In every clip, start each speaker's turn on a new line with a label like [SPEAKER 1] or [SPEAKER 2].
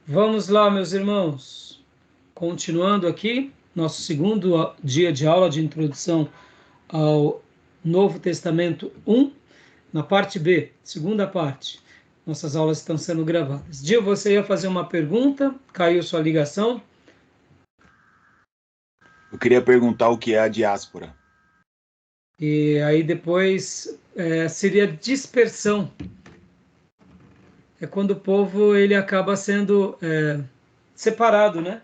[SPEAKER 1] Vamos lá, meus irmãos. Continuando aqui, nosso segundo dia de aula de introdução ao Novo Testamento 1, na parte B, segunda parte. Nossas aulas estão sendo gravadas. Gil, você ia fazer uma pergunta? Caiu sua ligação?
[SPEAKER 2] Eu queria perguntar o que é a diáspora.
[SPEAKER 1] E aí depois seria dispersão. É quando o povo ele acaba sendo separado, né?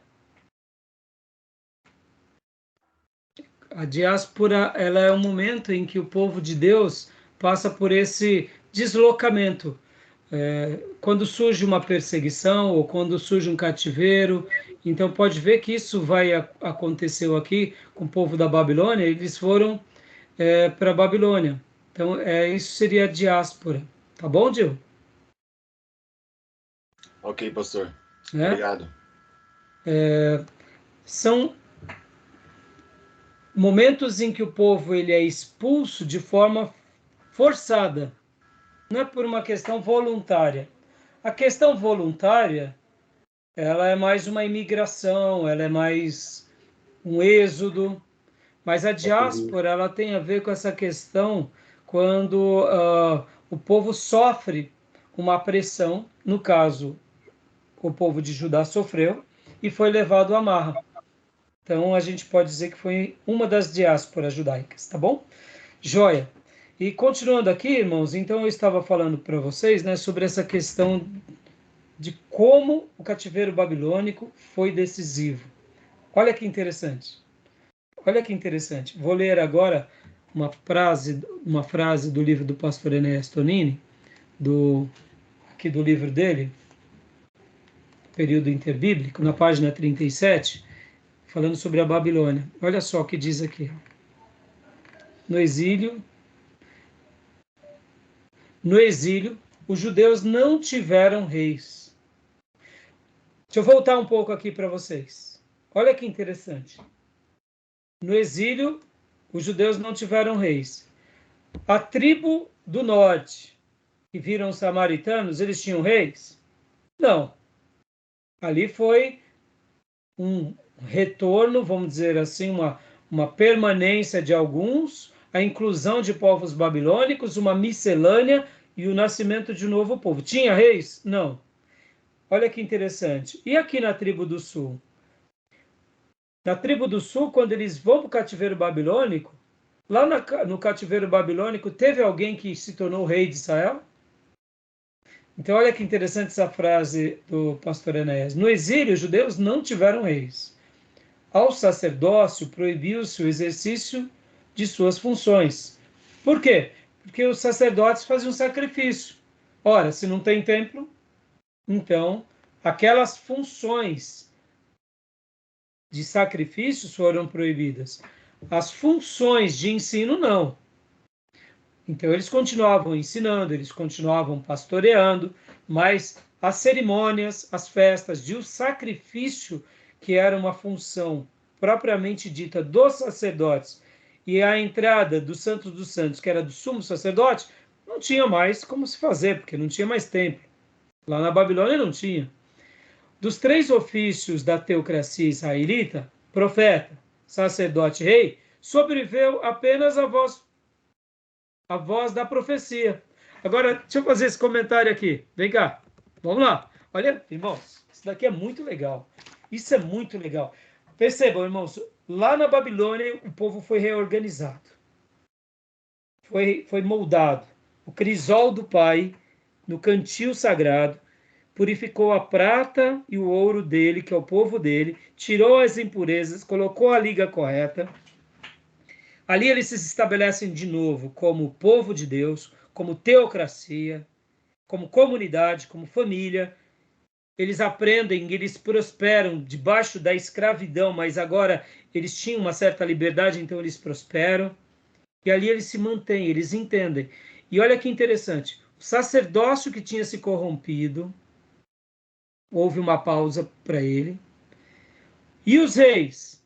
[SPEAKER 1] A diáspora, ela é um momento em que o povo de Deus passa por esse deslocamento. Quando surge uma perseguição ou quando surge um cativeiro, então pode ver que isso aconteceu aqui com o povo da Babilônia. Eles foram para a Babilônia. Então isso seria a diáspora, tá bom, Gil?
[SPEAKER 2] Ok, pastor.
[SPEAKER 1] Né?
[SPEAKER 2] Obrigado.
[SPEAKER 1] São momentos em que o povo ele é expulso de forma forçada, não é por uma questão voluntária. A questão voluntária, ela é mais uma imigração, ela é mais um êxodo, mas a diáspora, ela tem a ver com essa questão quando o povo sofre uma pressão, no caso, o povo de Judá sofreu e foi levado à marra. Então, a gente pode dizer que foi uma das diásporas judaicas, tá bom? Joia. E continuando aqui, irmãos, então eu estava falando para vocês, né, sobre essa questão de como o cativeiro babilônico foi decisivo. Olha que interessante. Olha que interessante. Vou ler agora uma frase do livro do pastor Enéas Tonini, aqui do livro dele, Período Interbíblico, na página 37, falando sobre a Babilônia. Olha só o que diz aqui. No exílio, os judeus não tiveram reis. Deixa eu voltar um pouco aqui para vocês. Olha que interessante. No exílio, os judeus não tiveram reis. A tribo do norte, que viram os samaritanos, eles tinham reis? Não. Ali foi um retorno, vamos dizer assim, uma permanência de alguns, a inclusão de povos babilônicos, uma miscelânea e o nascimento de um novo povo. Tinha reis? Não. Olha que interessante. E aqui na tribo do sul? Na tribo do sul, quando eles vão para o cativeiro babilônico, lá no cativeiro babilônico, teve alguém que se tornou rei de Israel? Então, olha que interessante essa frase do pastor Enéas. No exílio, os judeus não tiveram reis. Ao sacerdócio, proibiu-se o exercício de suas funções. Por quê? Porque os sacerdotes faziam sacrifício. Ora, se não tem templo, então aquelas funções de sacrifícios foram proibidas. As funções de ensino, não. Então, eles continuavam ensinando, eles continuavam pastoreando, mas as cerimônias, as festas de o sacrifício, que era uma função propriamente dita dos sacerdotes, e a entrada do Santo dos Santos, que era do sumo sacerdote, não tinha mais como se fazer, porque não tinha mais templo. Lá na Babilônia não tinha. Dos três ofícios da teocracia israelita, profeta, sacerdote, rei, sobreviveu apenas a voz da profecia. Agora, deixa eu fazer esse comentário aqui. Vem cá. Vamos lá. Olha, irmãos, isso daqui é muito legal. Isso é muito legal. Percebam, irmãos, lá na Babilônia o povo foi reorganizado. Foi moldado. O crisol do pai, no cantil sagrado, purificou a prata e o ouro dele, que é o povo dele, tirou as impurezas, colocou a liga correta. Ali eles se estabelecem de novo como povo de Deus, como teocracia, como comunidade, como família. Eles aprendem, eles prosperam debaixo da escravidão, mas agora eles tinham uma certa liberdade, então eles prosperam. E ali eles se mantêm, eles entendem. E olha que interessante, o sacerdócio que tinha se corrompido, houve uma pausa para ele. E os reis?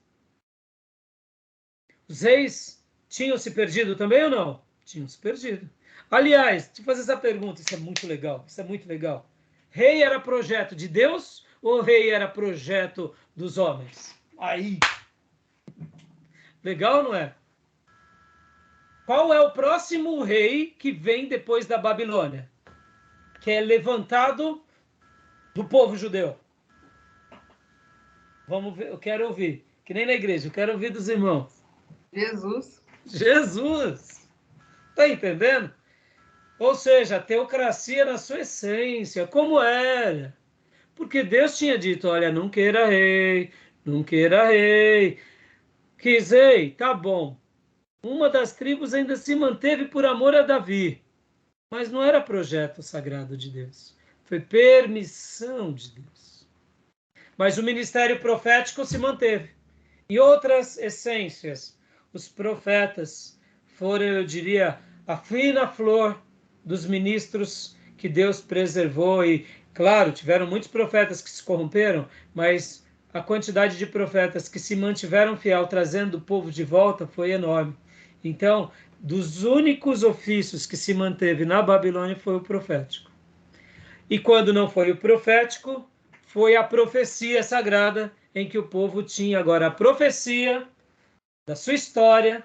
[SPEAKER 1] Os reis tinham se perdido também ou não? Tinham se perdido. Aliás, deixa eu fazer essa pergunta, isso é muito legal, isso é muito legal. Rei era projeto de Deus ou o rei era projeto dos homens? Aí. Legal, não é? Qual é o próximo rei que vem depois da Babilônia? Que é levantado do povo judeu. Vamos ver, eu quero ouvir. Que nem na igreja, eu quero ouvir dos irmãos.
[SPEAKER 3] Jesus.
[SPEAKER 1] Jesus! Tá entendendo? Ou seja, a teocracia na sua essência, como era. Porque Deus tinha dito, olha, não queira rei, não queira rei. Quis rei, tá bom. Uma das tribos ainda se manteve por amor a Davi. Mas não era projeto sagrado de Deus. Foi permissão de Deus. Mas o ministério profético se manteve. E outras essências. Os profetas foram, eu diria, a fina flor dos ministros que Deus preservou. E, claro, tiveram muitos profetas que se corromperam, mas a quantidade de profetas que se mantiveram fiel, trazendo o povo de volta, foi enorme. Então, dos únicos ofícios que se manteve na Babilônia foi o profético. E quando não foi o profético, foi a profecia sagrada, em que o povo tinha agora a profecia da sua história,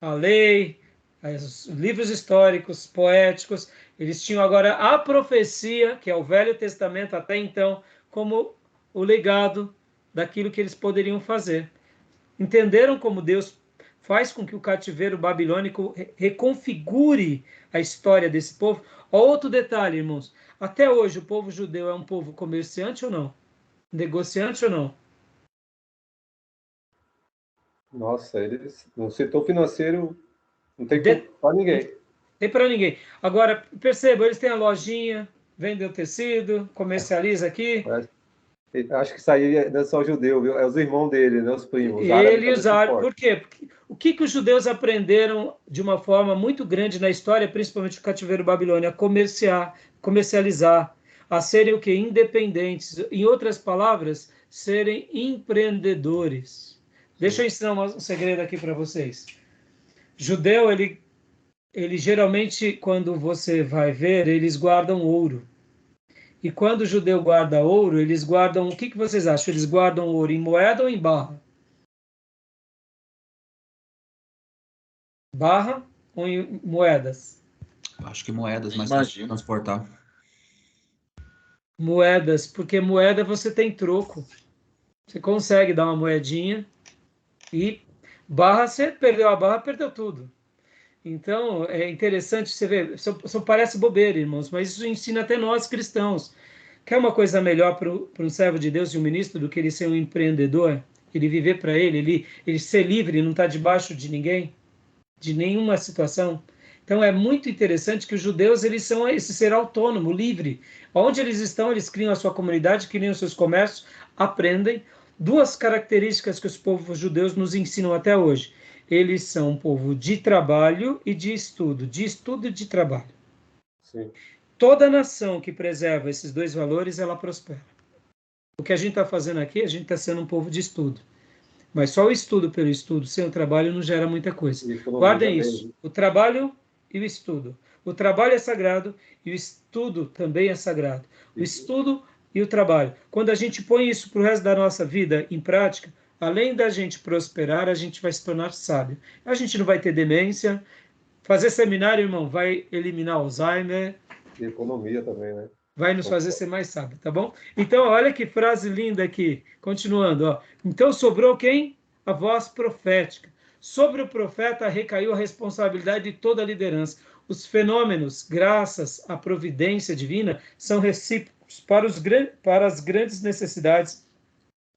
[SPEAKER 1] a lei, os livros históricos, poéticos. Eles tinham agora a profecia, que é o Velho Testamento até então, como o legado daquilo que eles poderiam fazer. Entenderam como Deus faz com que o cativeiro babilônico reconfigure a história desse povo? Outro detalhe, irmãos. Até hoje, o povo judeu é um povo comerciante ou não? Negociante ou não?
[SPEAKER 4] Nossa, eles, no setor financeiro, não tem
[SPEAKER 1] De...
[SPEAKER 4] para ninguém.
[SPEAKER 1] Tem para ninguém. Agora, perceba, eles têm a lojinha, vendem o tecido, comercializa aqui.
[SPEAKER 4] Acho que isso aí não é só judeu, viu? É os irmãos dele, né? Os primos.
[SPEAKER 1] Eles, por quê? Porque, o que os judeus aprenderam de uma forma muito grande na história, principalmente o cativeiro babilônico, a comercializar, a serem o quê? Independentes. Em outras palavras, serem empreendedores. Deixa eu ensinar um segredo aqui para vocês. Judeu, ele geralmente, quando você vai ver, eles guardam ouro. E quando o judeu guarda ouro, eles guardam... O que vocês acham? Eles guardam ouro em moeda ou em barra? Barra ou em moedas?
[SPEAKER 5] Acho que moedas, mais fácil de transportar.
[SPEAKER 1] Moedas, porque moeda você tem troco. Você consegue dar uma moedinha e barra, você perdeu a barra, perdeu tudo. Então, é interessante você ver, só parece bobeira, irmãos, mas isso ensina até nós cristãos. Quer uma coisa melhor para um servo de Deus e um ministro do que ele ser um empreendedor? Ele viver para ele ser livre, não estar debaixo de ninguém, de nenhuma situação. Então, é muito interessante que os judeus, eles são esse ser autônomo, livre. Onde eles estão, eles criam a sua comunidade, criam os seus comércios, aprendem. Duas características que os povos judeus nos ensinam até hoje. Eles são um povo de trabalho e de estudo e de trabalho.
[SPEAKER 4] Sim.
[SPEAKER 1] Toda nação que preserva esses dois valores, ela prospera. O que a gente está fazendo aqui, a gente está sendo um povo de estudo. Mas só o estudo pelo estudo, sem o trabalho, não gera muita coisa. Guardem isso. O trabalho e o estudo. O trabalho é sagrado e o estudo também é sagrado. O estudo e o trabalho. Quando a gente põe isso para o resto da nossa vida em prática, além da gente prosperar, a gente vai se tornar sábio. A gente não vai ter demência. Fazer seminário, irmão, vai eliminar Alzheimer.
[SPEAKER 4] E economia também, né?
[SPEAKER 1] Vai nos fazer ser mais sábio, tá bom? Então, olha que frase linda aqui. Continuando, ó. Então, sobrou quem? A voz profética. Sobre o profeta recaiu a responsabilidade de toda a liderança. Os fenômenos, graças à providência divina, são recíprocos para as grandes necessidades,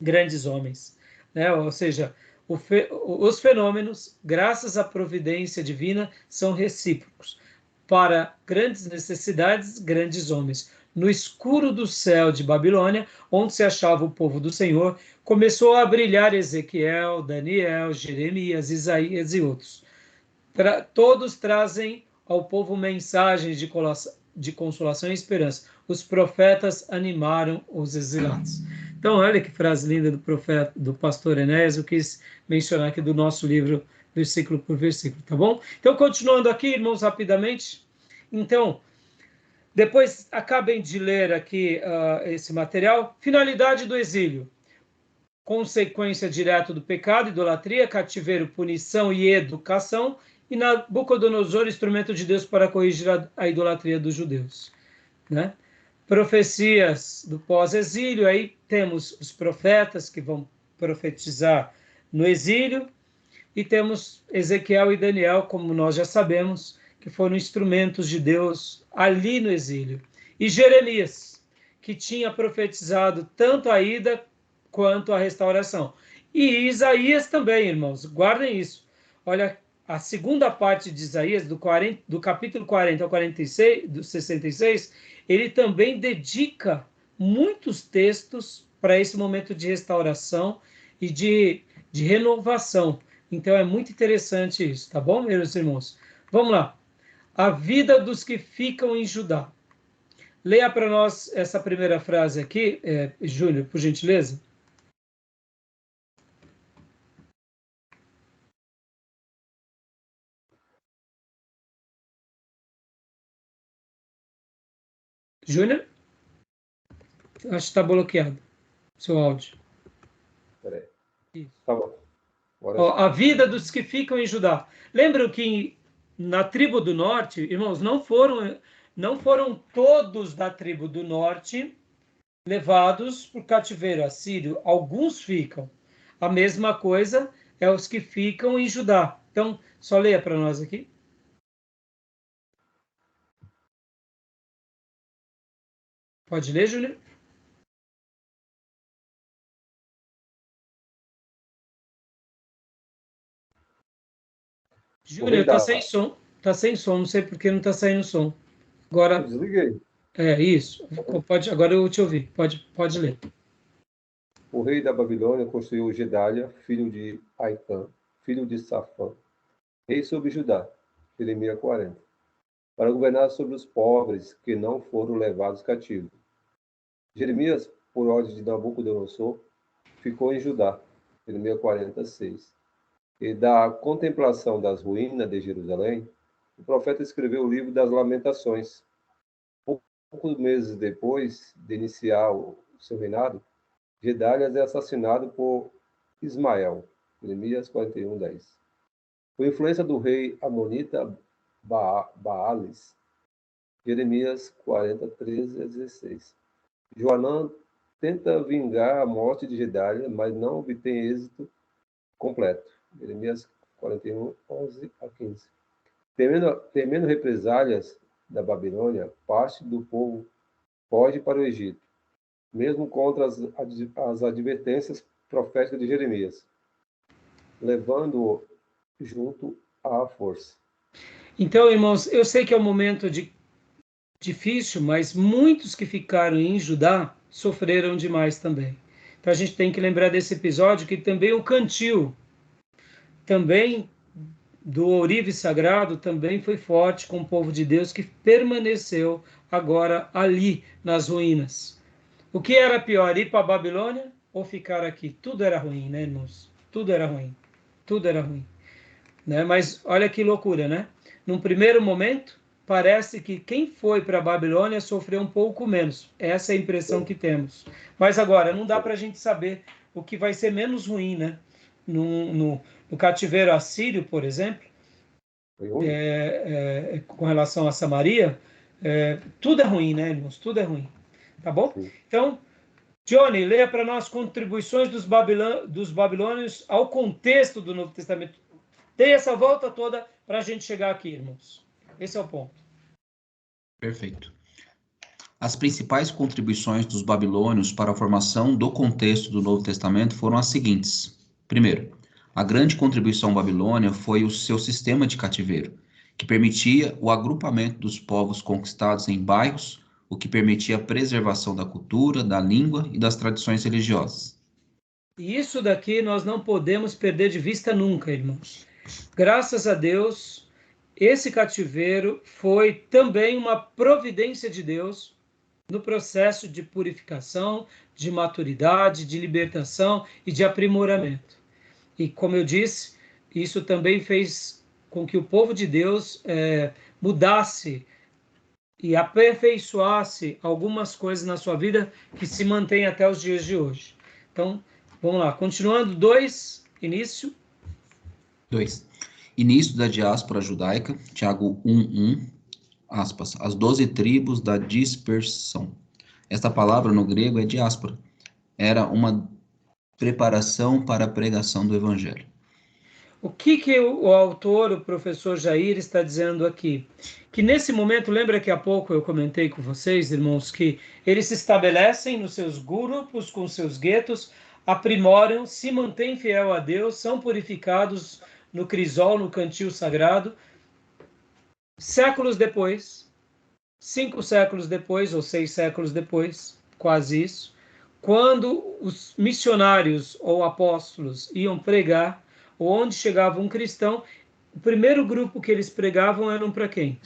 [SPEAKER 1] grandes homens. Né? Ou seja, os fenômenos, graças à providência divina, são recíprocos. Para grandes necessidades, grandes homens. No escuro do céu de Babilônia, onde se achava o povo do Senhor, começou a brilhar Ezequiel, Daniel, Jeremias, Isaías e outros. Todos trazem ao povo mensagens de consolação e esperança. Os profetas animaram os exilados. Então, olha que frase linda do profeta, do pastor Enéas, eu quis mencionar aqui do nosso livro, versículo por versículo, tá bom? Então, continuando aqui, irmãos, rapidamente. Então, Depois, acabem de ler aqui esse material. Finalidade do exílio. Consequência direta do pecado, idolatria, cativeiro, punição e educação. E Nabucodonosor, instrumento de Deus para corrigir a idolatria dos judeus. Né? Profecias do pós-exílio. Aí temos os profetas que vão profetizar no exílio. E temos Ezequiel e Daniel, como nós já sabemos, que foram instrumentos de Deus ali no exílio. E Jeremias, que tinha profetizado tanto a ida quanto a restauração. E Isaías também, irmãos, guardem isso. Olha, a segunda parte de Isaías, do capítulo 40 ao 46, do 66, ele também dedica muitos textos para esse momento de restauração e de renovação. Então é muito interessante isso, tá bom, meus irmãos? Vamos lá. A vida dos que ficam em Judá. Leia para nós essa primeira frase aqui, Júnior, por gentileza. Júnior? Acho que está bloqueado seu áudio.
[SPEAKER 4] Peraí.
[SPEAKER 1] Isso.
[SPEAKER 4] Tá bom.
[SPEAKER 1] A vida dos que ficam em Judá. Lembram que na tribo do norte, irmãos, não foram todos da tribo do norte levados para o cativeiro assírio. Alguns ficam. A mesma coisa é os que ficam em Judá. Então, só leia para nós aqui. Pode ler, Júnior? Júnior, está sem som. Está sem som, não sei por que não está saindo som. Agora.
[SPEAKER 4] Eu desliguei.
[SPEAKER 1] Isso. Agora eu te ouvi. Pode ler.
[SPEAKER 4] O rei da Babilônia construiu Gedalia, filho de Aicã, filho de Safã, rei sobre Judá, Jeremias 40, para governar sobre os pobres que não foram levados cativos. Jeremias, por ordem de Nabucodonosor, ficou em Judá, Jeremias 46. E da contemplação das ruínas de Jerusalém, o profeta escreveu o livro das Lamentações. Poucos meses depois de iniciar o seu reinado, Gedalias é assassinado por Ismael, Jeremias 41:10. Por influência do rei amonita Baales, Jeremias 40:13-16. Joanã tenta vingar a morte de Gedalias, mas não obtém êxito completo. Jeremias 41:11-15. Temendo represálias da Babilônia, parte do povo foge para o Egito, mesmo contra as advertências proféticas de Jeremias, levando-o junto à força.
[SPEAKER 1] Então, irmãos, eu sei que é um momento difícil, mas muitos que ficaram em Judá sofreram demais também. Então a gente tem que lembrar desse episódio, que também o cantil, também do ourive sagrado, também foi forte com o povo de Deus que permaneceu agora ali nas ruínas. O que era pior, ir para a Babilônia ou ficar aqui? Tudo era ruim, né, irmãos? Tudo era ruim. Tudo era ruim. Né? Mas olha que loucura, né? Num primeiro momento, parece que quem foi para a Babilônia sofreu um pouco menos. Essa é a impressão que temos. Mas agora, não dá para a gente saber o que vai ser menos ruim, né? No cativeiro assírio, por exemplo, com relação a Samaria, tudo é ruim, né, irmãos? Tudo é ruim. Tá bom?
[SPEAKER 4] Sim.
[SPEAKER 1] Então, Johnny, leia para nós contribuições dos babilônios ao contexto do Novo Testamento. Tem essa volta toda para a gente chegar aqui, irmãos. Esse é o ponto.
[SPEAKER 5] Perfeito. As principais contribuições dos babilônios para a formação do contexto do Novo Testamento foram as seguintes. Primeiro, a grande contribuição babilônia foi o seu sistema de cativeiro, que permitia o agrupamento dos povos conquistados em bairros, o que permitia a preservação da cultura, da língua e das tradições religiosas.
[SPEAKER 1] E isso daqui nós não podemos perder de vista nunca, irmãos. Graças a Deus, esse cativeiro foi também uma providência de Deus no processo de purificação, de maturidade, de libertação e de aprimoramento. E como eu disse, isso também fez com que o povo de Deus mudasse e aperfeiçoasse algumas coisas na sua vida que se mantém até os dias de hoje. Então, vamos lá. Continuando, 2, início.
[SPEAKER 5] 2. Início da diáspora judaica, Tiago 1:1, aspas, as 12 tribos da dispersão. Esta palavra no grego é diáspora. Era uma preparação para a pregação do evangelho.
[SPEAKER 1] O que o autor, o professor Jair, está dizendo aqui? Que nesse momento, lembra que há pouco eu comentei com vocês, irmãos, que eles se estabelecem nos seus grupos, com seus guetos, aprimoram, se mantêm fiel a Deus, são purificados no crisol, no cantil sagrado. Séculos depois, 5 séculos depois, ou 6 séculos depois, quase isso, quando os missionários ou apóstolos iam pregar, ou onde chegava um cristão, o primeiro grupo que eles pregavam eram para quem?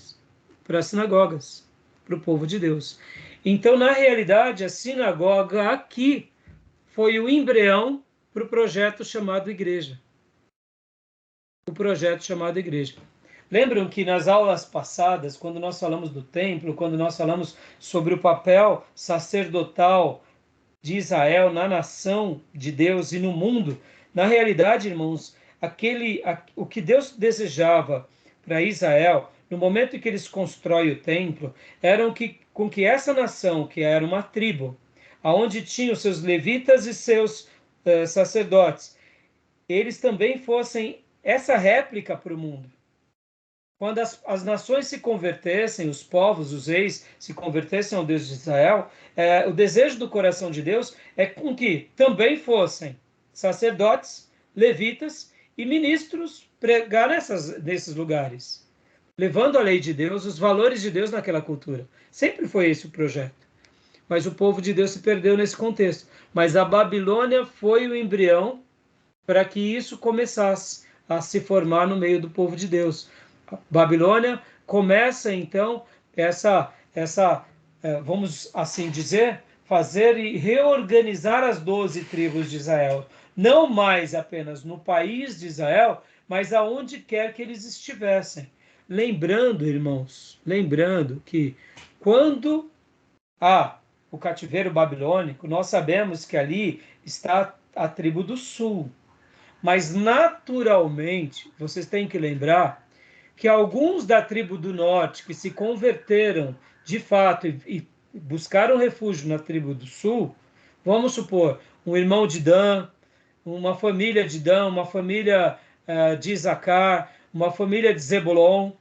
[SPEAKER 1] Para as sinagogas, para o povo de Deus. Então, na realidade, a sinagoga aqui foi o embrião para o projeto chamado igreja. O projeto chamado igreja. Lembram que nas aulas passadas, quando nós falamos do templo, quando nós falamos sobre o papel sacerdotal de Israel na nação de Deus e no mundo, na realidade, irmãos, o que Deus desejava para Israel, no momento em que eles constroem o templo, era com que essa nação, que era uma tribo, onde tinha os seus levitas e seus sacerdotes, eles também fossem essa réplica para o mundo. Quando as nações se convertessem, os povos, os reis, se convertessem ao Deus de Israel, o desejo do coração de Deus é com que também fossem sacerdotes, levitas e ministros pregar nesses lugares, levando a lei de Deus, os valores de Deus naquela cultura. Sempre foi esse o projeto. Mas o povo de Deus se perdeu nesse contexto. Mas a Babilônia foi o embrião para que isso começasse a se formar no meio do povo de Deus. A Babilônia começa, então, vamos assim dizer, fazer e reorganizar as 12 tribos de Israel. Não mais apenas no país de Israel, mas aonde quer que eles estivessem. Lembrando, irmãos, que quando há o cativeiro babilônico, nós sabemos que ali está a tribo do sul. Mas, naturalmente, vocês têm que lembrar que alguns da tribo do norte que se converteram de fato e buscaram refúgio na tribo do sul, vamos supor, um irmão de Dan, uma família de Dan, uma família de Isacar, uma família de Zebulon,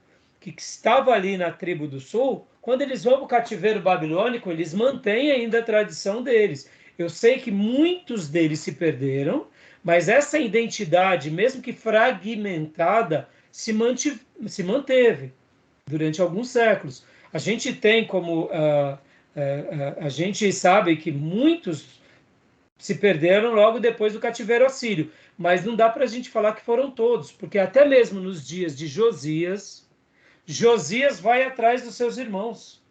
[SPEAKER 1] que estava ali na tribo do sul, quando eles vão para o cativeiro babilônico, eles mantêm ainda a tradição deles. Eu sei que muitos deles se perderam, mas essa identidade, mesmo que fragmentada, se manteve durante alguns séculos. A gente tem como... a gente sabe que muitos se perderam logo depois do cativeiro assírio, mas não dá para a gente falar que foram todos, porque até mesmo nos dias de Josias vai atrás dos seus irmãos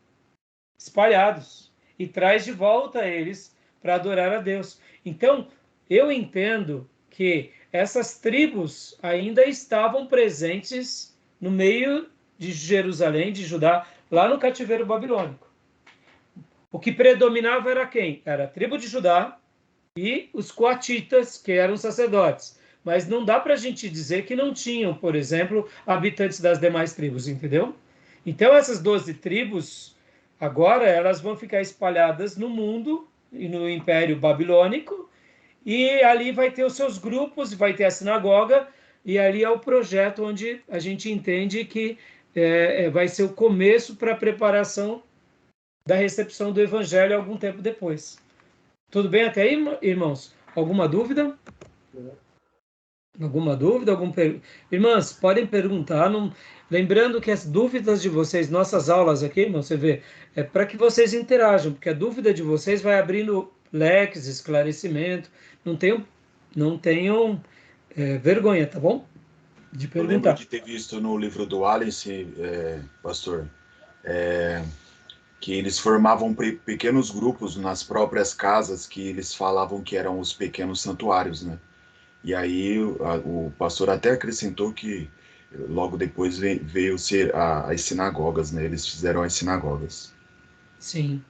[SPEAKER 1] espalhados e traz de volta eles para adorar a Deus. Então, eu entendo que essas tribos ainda estavam presentes no meio de Jerusalém, de Judá, lá no cativeiro babilônico. O que predominava era quem? Era a tribo de Judá e os coatitas, que eram sacerdotes. Mas não dá para a gente dizer que não tinham, por exemplo, habitantes das demais tribos, entendeu? Então, essas 12 tribos, agora, elas vão ficar espalhadas no mundo e no Império Babilônico, e ali vai ter os seus grupos, vai ter a sinagoga, e ali é o projeto onde a gente entende que vai ser o começo para a preparação da recepção do Evangelho algum tempo depois. Tudo bem até aí, irmãos? Alguma dúvida? Alguma dúvida? Irmãs, podem perguntar. Lembrando que as dúvidas de vocês, nossas aulas aqui, irmão, você vê, é para que vocês interajam, porque a dúvida de vocês vai abrindo leques, esclarecimento. Não tenham vergonha, tá bom? De perguntar.
[SPEAKER 2] Eu lembro de ter visto no livro do Alice, pastor, que eles formavam pequenos grupos nas próprias casas, que eles falavam que eram os pequenos santuários, né? E aí o pastor até acrescentou que logo depois veio ser as sinagogas, né? Eles fizeram as sinagogas.
[SPEAKER 1] Sim.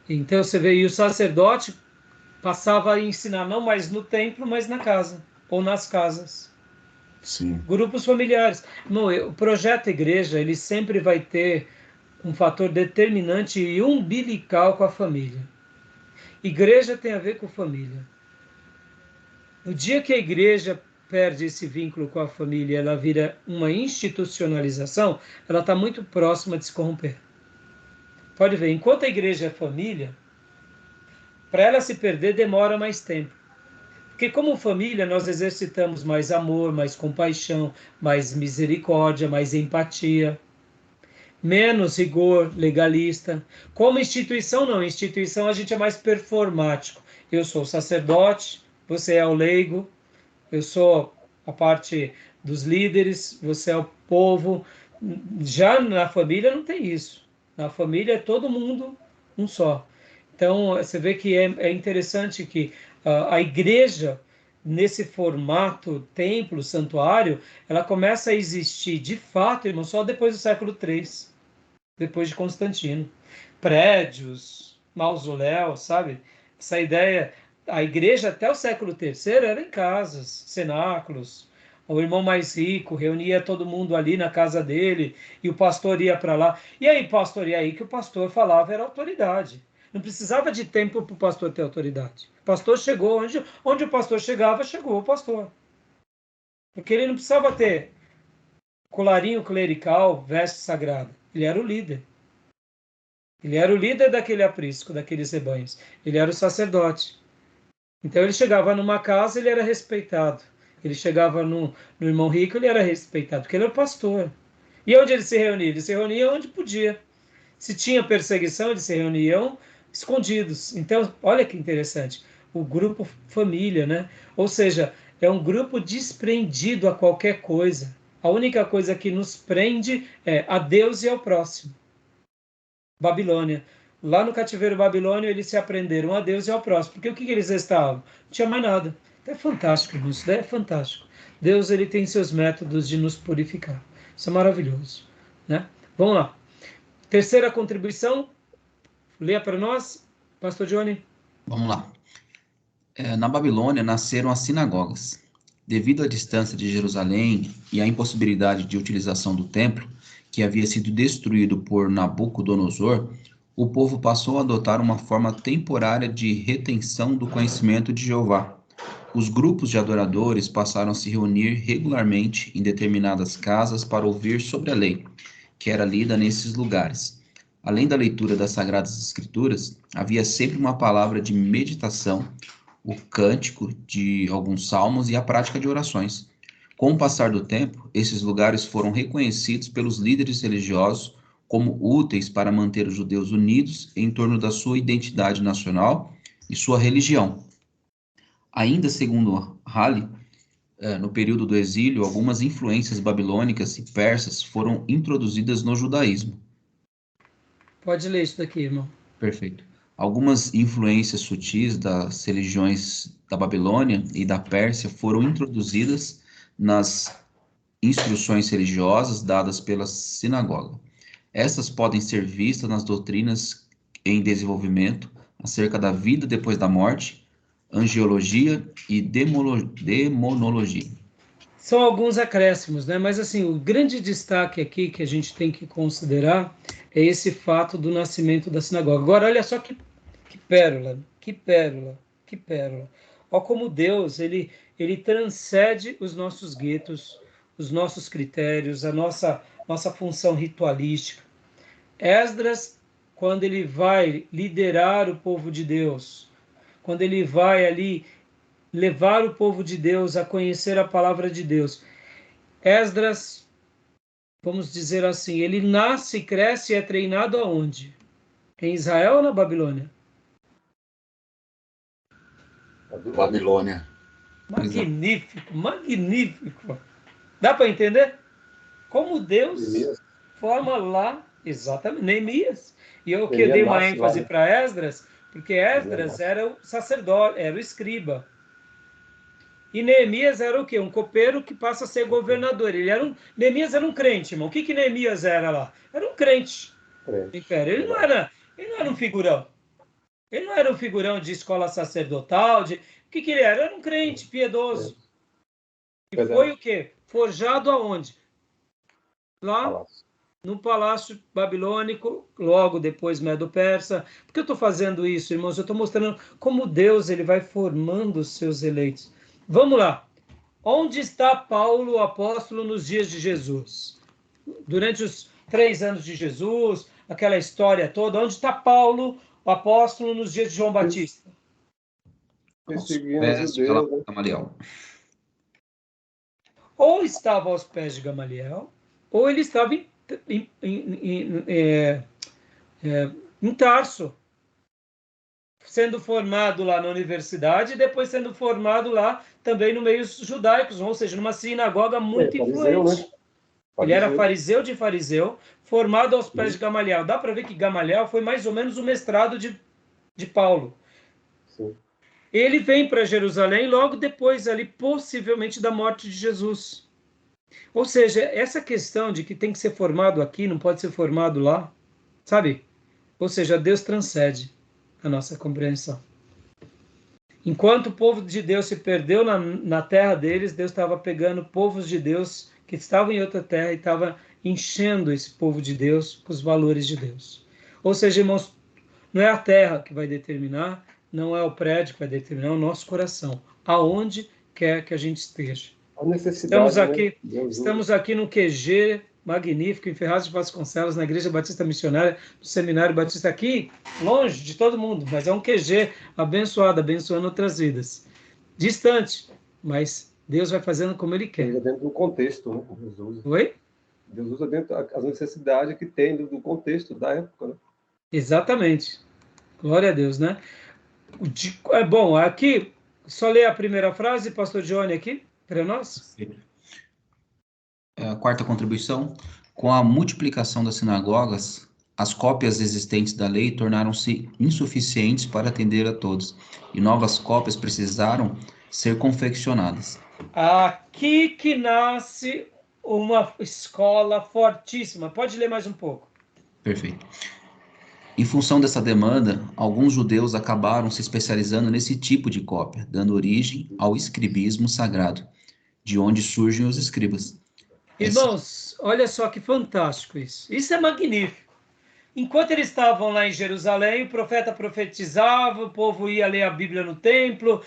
[SPEAKER 1] Então você vê, e o sacerdote passava a ensinar não mais no templo, mas na casa, ou nas casas.
[SPEAKER 2] Sim.
[SPEAKER 1] Grupos familiares. O projeto igreja, ele sempre vai ter um fator determinante e umbilical com a família. Igreja tem a ver com família. No dia que a igreja perde esse vínculo com a família, ela vira uma institucionalização, ela está muito próxima de se corromper. Pode ver, enquanto a igreja é família, para ela se perder demora mais tempo. Porque como família nós exercitamos mais amor, mais compaixão, mais misericórdia, mais empatia, menos rigor legalista. Como instituição não, instituição a gente é mais performático. Eu sou o sacerdote, você é o leigo, eu sou a parte dos líderes, você é o povo. Já na família não tem isso. Na família é todo mundo um só. Então, você vê que é interessante que a igreja, nesse formato templo, santuário, ela começa a existir de fato, irmão, só depois do século III, depois de Constantino. Prédios, mausoléus, sabe? Essa ideia, a igreja até o século III era em casas, cenáculos. O irmão mais rico reunia todo mundo ali na casa dele e o pastor ia para lá. E aí, pastor, e aí que o pastor falava era autoridade. Não precisava de tempo para o pastor ter autoridade. O pastor chegou, onde o pastor chegava, chegou o pastor. Porque ele não precisava ter colarinho clerical, veste sagrada. Ele era o líder. Ele era o líder daquele aprisco, daqueles rebanhos. Ele era o sacerdote. Então ele chegava numa casa, ele era respeitado. Ele chegava no irmão rico, ele era respeitado, porque ele era o pastor. E onde ele se reunia? Ele se reunia onde podia. Se tinha perseguição, eles se reuniam escondidos. Então, olha que interessante. O grupo família, né? Ou seja, é um grupo desprendido a qualquer coisa. A única coisa que nos prende é a Deus e ao próximo. Babilônia. Lá no cativeiro babilônio, eles se aprenderam a Deus e ao próximo. Porque o que eles estavam? Não tinha mais nada. É fantástico, irmão. Isso daí é fantástico. Deus, ele tem seus métodos de nos purificar. Isso é maravilhoso, né? Vamos lá. Terceira contribuição, leia para nós, Pastor Johnny.
[SPEAKER 5] Vamos lá. Na Babilônia nasceram as sinagogas. Devido à distância de Jerusalém e à impossibilidade de utilização do templo, que havia sido destruído por Nabucodonosor, o povo passou a adotar uma forma temporária de retenção do conhecimento de Jeová. Os grupos de adoradores passaram a se reunir regularmente em determinadas casas para ouvir sobre a lei, que era lida nesses lugares. Além da leitura das Sagradas Escrituras, havia sempre uma palavra de meditação, o cântico de alguns salmos e a prática de orações. Com o passar do tempo, esses lugares foram reconhecidos pelos líderes religiosos como úteis para manter os judeus unidos em torno da sua identidade nacional e sua religião. Ainda segundo Halley, no período do exílio, algumas influências babilônicas e persas foram introduzidas no judaísmo.
[SPEAKER 1] Pode ler isso daqui, irmão.
[SPEAKER 5] Perfeito. Algumas influências sutis das religiões da Babilônia e da Pérsia foram introduzidas nas instruções religiosas dadas pela sinagoga. Essas podem ser vistas nas doutrinas em desenvolvimento acerca da vida depois da morte, angiologia e demonologia.
[SPEAKER 1] São alguns acréscimos, né? Mas assim, o grande destaque aqui que a gente tem que considerar é esse fato do nascimento da sinagoga. Agora, olha só que pérola, que pérola, que pérola. Olha como Deus, ele transcende os nossos guetos, os nossos critérios, a nossa função ritualística. Esdras, quando ele vai liderar o povo de Deus, quando ele vai ali levar o povo de Deus a conhecer a palavra de Deus, Esdras, vamos dizer assim, ele nasce, cresce e é treinado aonde? Em Israel ou na Babilônia?
[SPEAKER 2] Babilônia.
[SPEAKER 1] Magnífico, magnífico. Dá para entender? Como Deus forma lá, exatamente, Neemias. E eu que dei uma ênfase para Esdras, porque Esdras era o sacerdote, era o escriba. E Neemias era o quê? Um copeiro que passa a ser governador. Neemias era um crente, irmão. O que Neemias era lá? Era um crente do império. Ele não era um figurão. Ele não era um figurão de escola sacerdotal. O que ele era? Era um crente piedoso. E foi o quê? Forjado aonde? Lá no palácio babilônico, logo depois Medo-Persa. Por que eu estou fazendo isso, irmãos? Eu estou mostrando como Deus ele vai formando os seus eleitos. Vamos lá. Onde está Paulo, o apóstolo, nos dias de Jesus? Durante os 3 anos de Jesus, aquela história toda, onde está Paulo, o apóstolo, nos dias de João Batista?
[SPEAKER 5] Pés de Gamaliel.
[SPEAKER 1] Ou estava aos pés de Gamaliel, ou ele estava em Tarso, sendo formado lá na universidade e depois sendo formado lá também no meio judaicos, ou seja, numa sinagoga muito influente. Né? Ele era fariseu de fariseu, formado aos pés de Gamaliel. Dá para ver que Gamaliel foi mais ou menos o mestrado de Paulo.
[SPEAKER 4] Sim.
[SPEAKER 1] Ele vem para Jerusalém logo depois, ali, possivelmente, da morte de Jesus. Ou seja, essa questão de que tem que ser formado aqui, não pode ser formado lá, sabe? Ou seja, Deus transcende a nossa compreensão. Enquanto o povo de Deus se perdeu na terra deles, Deus estava pegando povos de Deus que estavam em outra terra e estava enchendo esse povo de Deus com os valores de Deus. Ou seja, irmãos, não é a terra que vai determinar, não é o prédio que vai determinar, é o nosso coração, aonde quer que a gente esteja.
[SPEAKER 4] A necessidade,
[SPEAKER 1] estamos aqui no QG magnífico, em Ferraz de Vasconcelos, na Igreja Batista Missionária, do Seminário Batista, aqui, longe de todo mundo, mas é um QG abençoado, abençoando outras vidas. Distante, mas Deus vai fazendo como Ele quer.
[SPEAKER 4] Deus dentro do contexto, né? Deus usa.
[SPEAKER 1] Oi?
[SPEAKER 4] Deus usa dentro as necessidades que tem do contexto da época, né?
[SPEAKER 1] Exatamente. Glória a Deus, né? Bom, aqui, só ler a primeira frase, pastor Johnny, aqui, para nós.
[SPEAKER 5] A quarta contribuição. Com a multiplicação das sinagogas, as cópias existentes da lei tornaram-se insuficientes para atender a todos, e novas cópias precisaram ser confeccionadas.
[SPEAKER 1] Aqui que nasce uma escola fortíssima. Pode ler mais um pouco.
[SPEAKER 5] Perfeito. Em função dessa demanda, alguns judeus acabaram se especializando nesse tipo de cópia, dando origem ao escribismo sagrado, de onde surgem os escribas.
[SPEAKER 1] Irmãos, olha só que fantástico isso. Isso é magnífico. Enquanto eles estavam lá em Jerusalém, o profeta profetizava, o povo ia ler a Bíblia no templo.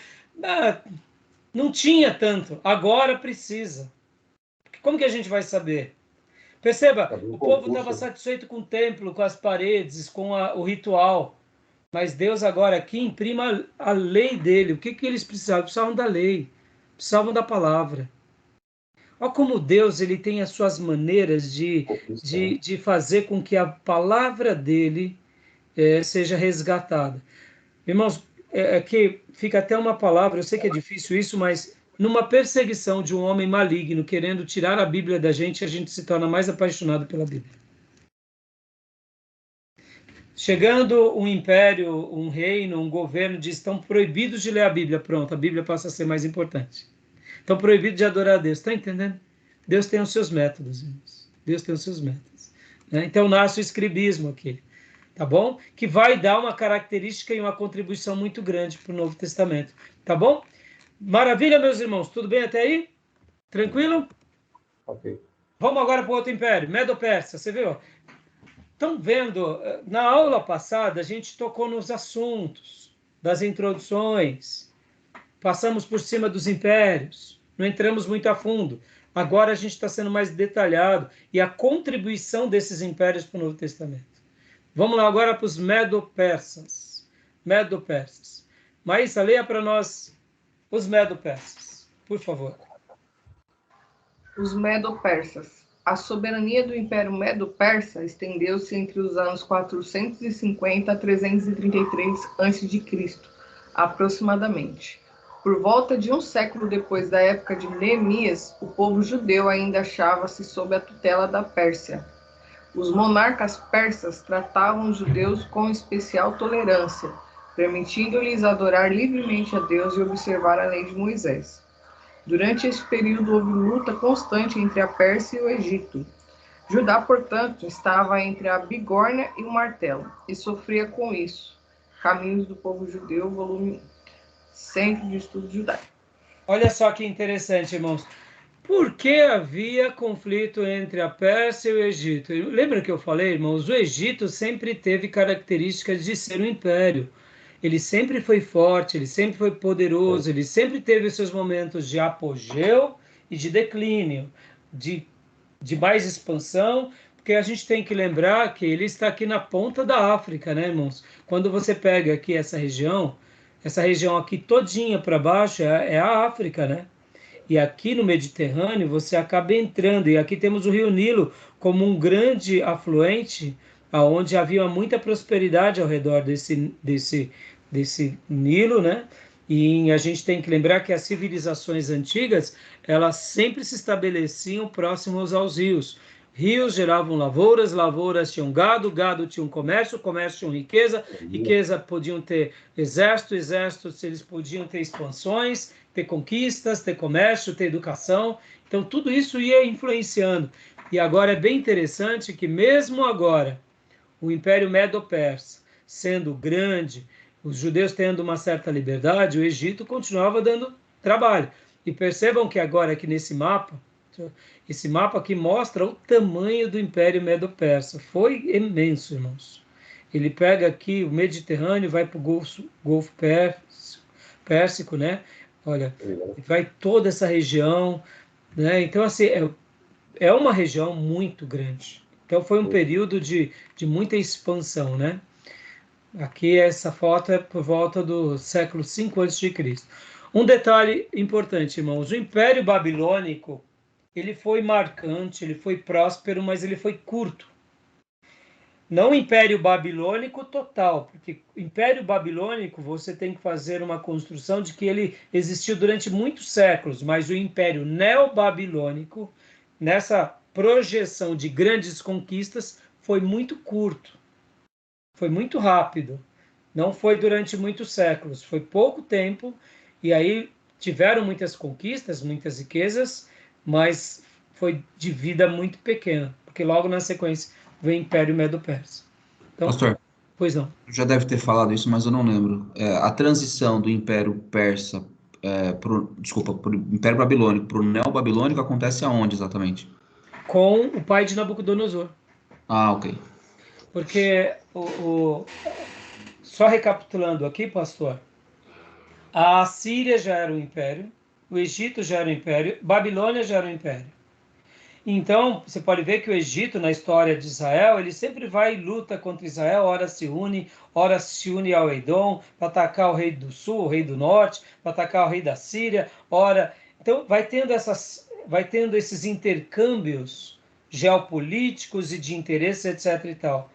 [SPEAKER 1] Não tinha tanto. Agora precisa. Como que a gente vai saber? Perceba, o povo estava satisfeito com o templo, com as paredes, com o ritual. Mas Deus agora aqui imprima a lei dele. O que eles precisavam? Precisavam da lei. Precisavam da palavra. Olha como Deus ele tem as suas maneiras de fazer com que a palavra dele seja resgatada. Irmãos, que fica até uma palavra, eu sei que é difícil isso, mas numa perseguição de um homem maligno querendo tirar a Bíblia da gente, a gente se torna mais apaixonado pela Bíblia. Chegando um império, um reino, um governo diz, estão proibidos de ler a Bíblia. Pronto, a Bíblia passa a ser mais importante. Estão proibidos de adorar a Deus. Está entendendo? Deus tem os seus métodos, irmãos. Deus tem os seus métodos. Né? Então nasce o escribismo aqui. Tá bom? Que vai dar uma característica e uma contribuição muito grande para o Novo Testamento. Tá bom? Maravilha, meus irmãos. Tudo bem até aí? Tranquilo?
[SPEAKER 4] Ok.
[SPEAKER 1] Vamos agora para o outro império, Medo-Persa. Você viu? Estão vendo? Na aula passada, a gente tocou nos assuntos, das introduções. Passamos por cima dos impérios. Não entramos muito a fundo. Agora a gente está sendo mais detalhado. E a contribuição desses impérios para o Novo Testamento. Vamos lá agora para os Medo-Persas. Medo-Persas. Maísa, leia para nós os Medo-Persas, por favor.
[SPEAKER 3] Os Medo-Persas. A soberania do Império Medo-Persa estendeu-se entre os anos 450 a 333 a.C., aproximadamente. Por volta de um século depois da época de Neemias, o povo judeu ainda achava-se sob a tutela da Pérsia. Os monarcas persas tratavam os judeus com especial tolerância, permitindo-lhes adorar livremente a Deus e observar a lei de Moisés. Durante esse período houve luta constante entre a Pérsia e o Egito. Judá, portanto, estava entre a bigorna e o martelo, e sofria com isso. Caminhos do Povo Judeu, volume 1. Centro de Estudo Judaico.
[SPEAKER 1] Olha só que interessante, irmãos. Por que havia conflito entre a Pérsia e o Egito? Lembra que eu falei, irmãos? O Egito sempre teve características de ser um império. Ele sempre foi forte, ele sempre foi poderoso, ele sempre teve seus momentos de apogeu e de declínio, de mais expansão, porque a gente tem que lembrar que ele está aqui na ponta da África, né, irmãos? Quando você pega aqui essa região aqui todinha para baixo é a África, né? E aqui no Mediterrâneo você acaba entrando, e aqui temos o Rio Nilo como um grande afluente, aonde havia muita prosperidade ao redor desse Nilo, né? E a gente tem que lembrar que as civilizações antigas, elas sempre se estabeleciam próximos aos rios. Rios geravam lavouras, lavouras tinham gado, gado tinha um comércio, comércio tinha riqueza, riqueza podiam ter exército, exércitos eles podiam ter expansões, ter conquistas, ter comércio, ter educação. Então tudo isso ia influenciando. E agora é bem interessante que mesmo agora, o Império Medo-Persa sendo grande, os judeus tendo uma certa liberdade, o Egito continuava dando trabalho. E percebam que agora aqui nesse mapa, esse mapa aqui mostra o tamanho do Império Medo-Persa. Foi imenso, irmãos. Ele pega aqui o Mediterrâneo, vai para o Golfo Pérsico, né? Olha, vai toda essa região, né? Então, assim, é uma região muito grande. Então, foi um período de muita expansão, né? Aqui, essa foto é por volta do século V a.C. Um detalhe importante, irmãos. O Império Babilônico, ele foi marcante, ele foi próspero, mas ele foi curto. Não o Império Babilônico total, porque o Império Babilônico você tem que fazer uma construção de que ele existiu durante muitos séculos, mas o Império Neobabilônico, nessa projeção de grandes conquistas, foi muito curto, foi muito rápido, não foi durante muitos séculos, foi pouco tempo, e aí tiveram muitas conquistas, muitas riquezas, mas foi de vida muito pequena, porque logo na sequência vem o Império Medo-Persa. Então,
[SPEAKER 5] Pastor,
[SPEAKER 1] pois não.
[SPEAKER 5] já deve ter falado isso, mas eu não lembro. A transição do Império Persa, pro Império Babilônico para o Neobabilônico acontece aonde exatamente?
[SPEAKER 1] Com o pai de Nabucodonosor.
[SPEAKER 5] Ah, ok.
[SPEAKER 1] Porque, só recapitulando aqui, pastor, a Síria já era um império, o Egito já era um império, Babilônia já era um império. Então, você pode ver que o Egito, na história de Israel, ele sempre vai e luta contra Israel, ora se une ao Edom, para atacar o rei do sul, o rei do norte, para atacar o rei da Síria, ora... Então, vai tendo esses intercâmbios geopolíticos e de interesse, etc. e tal.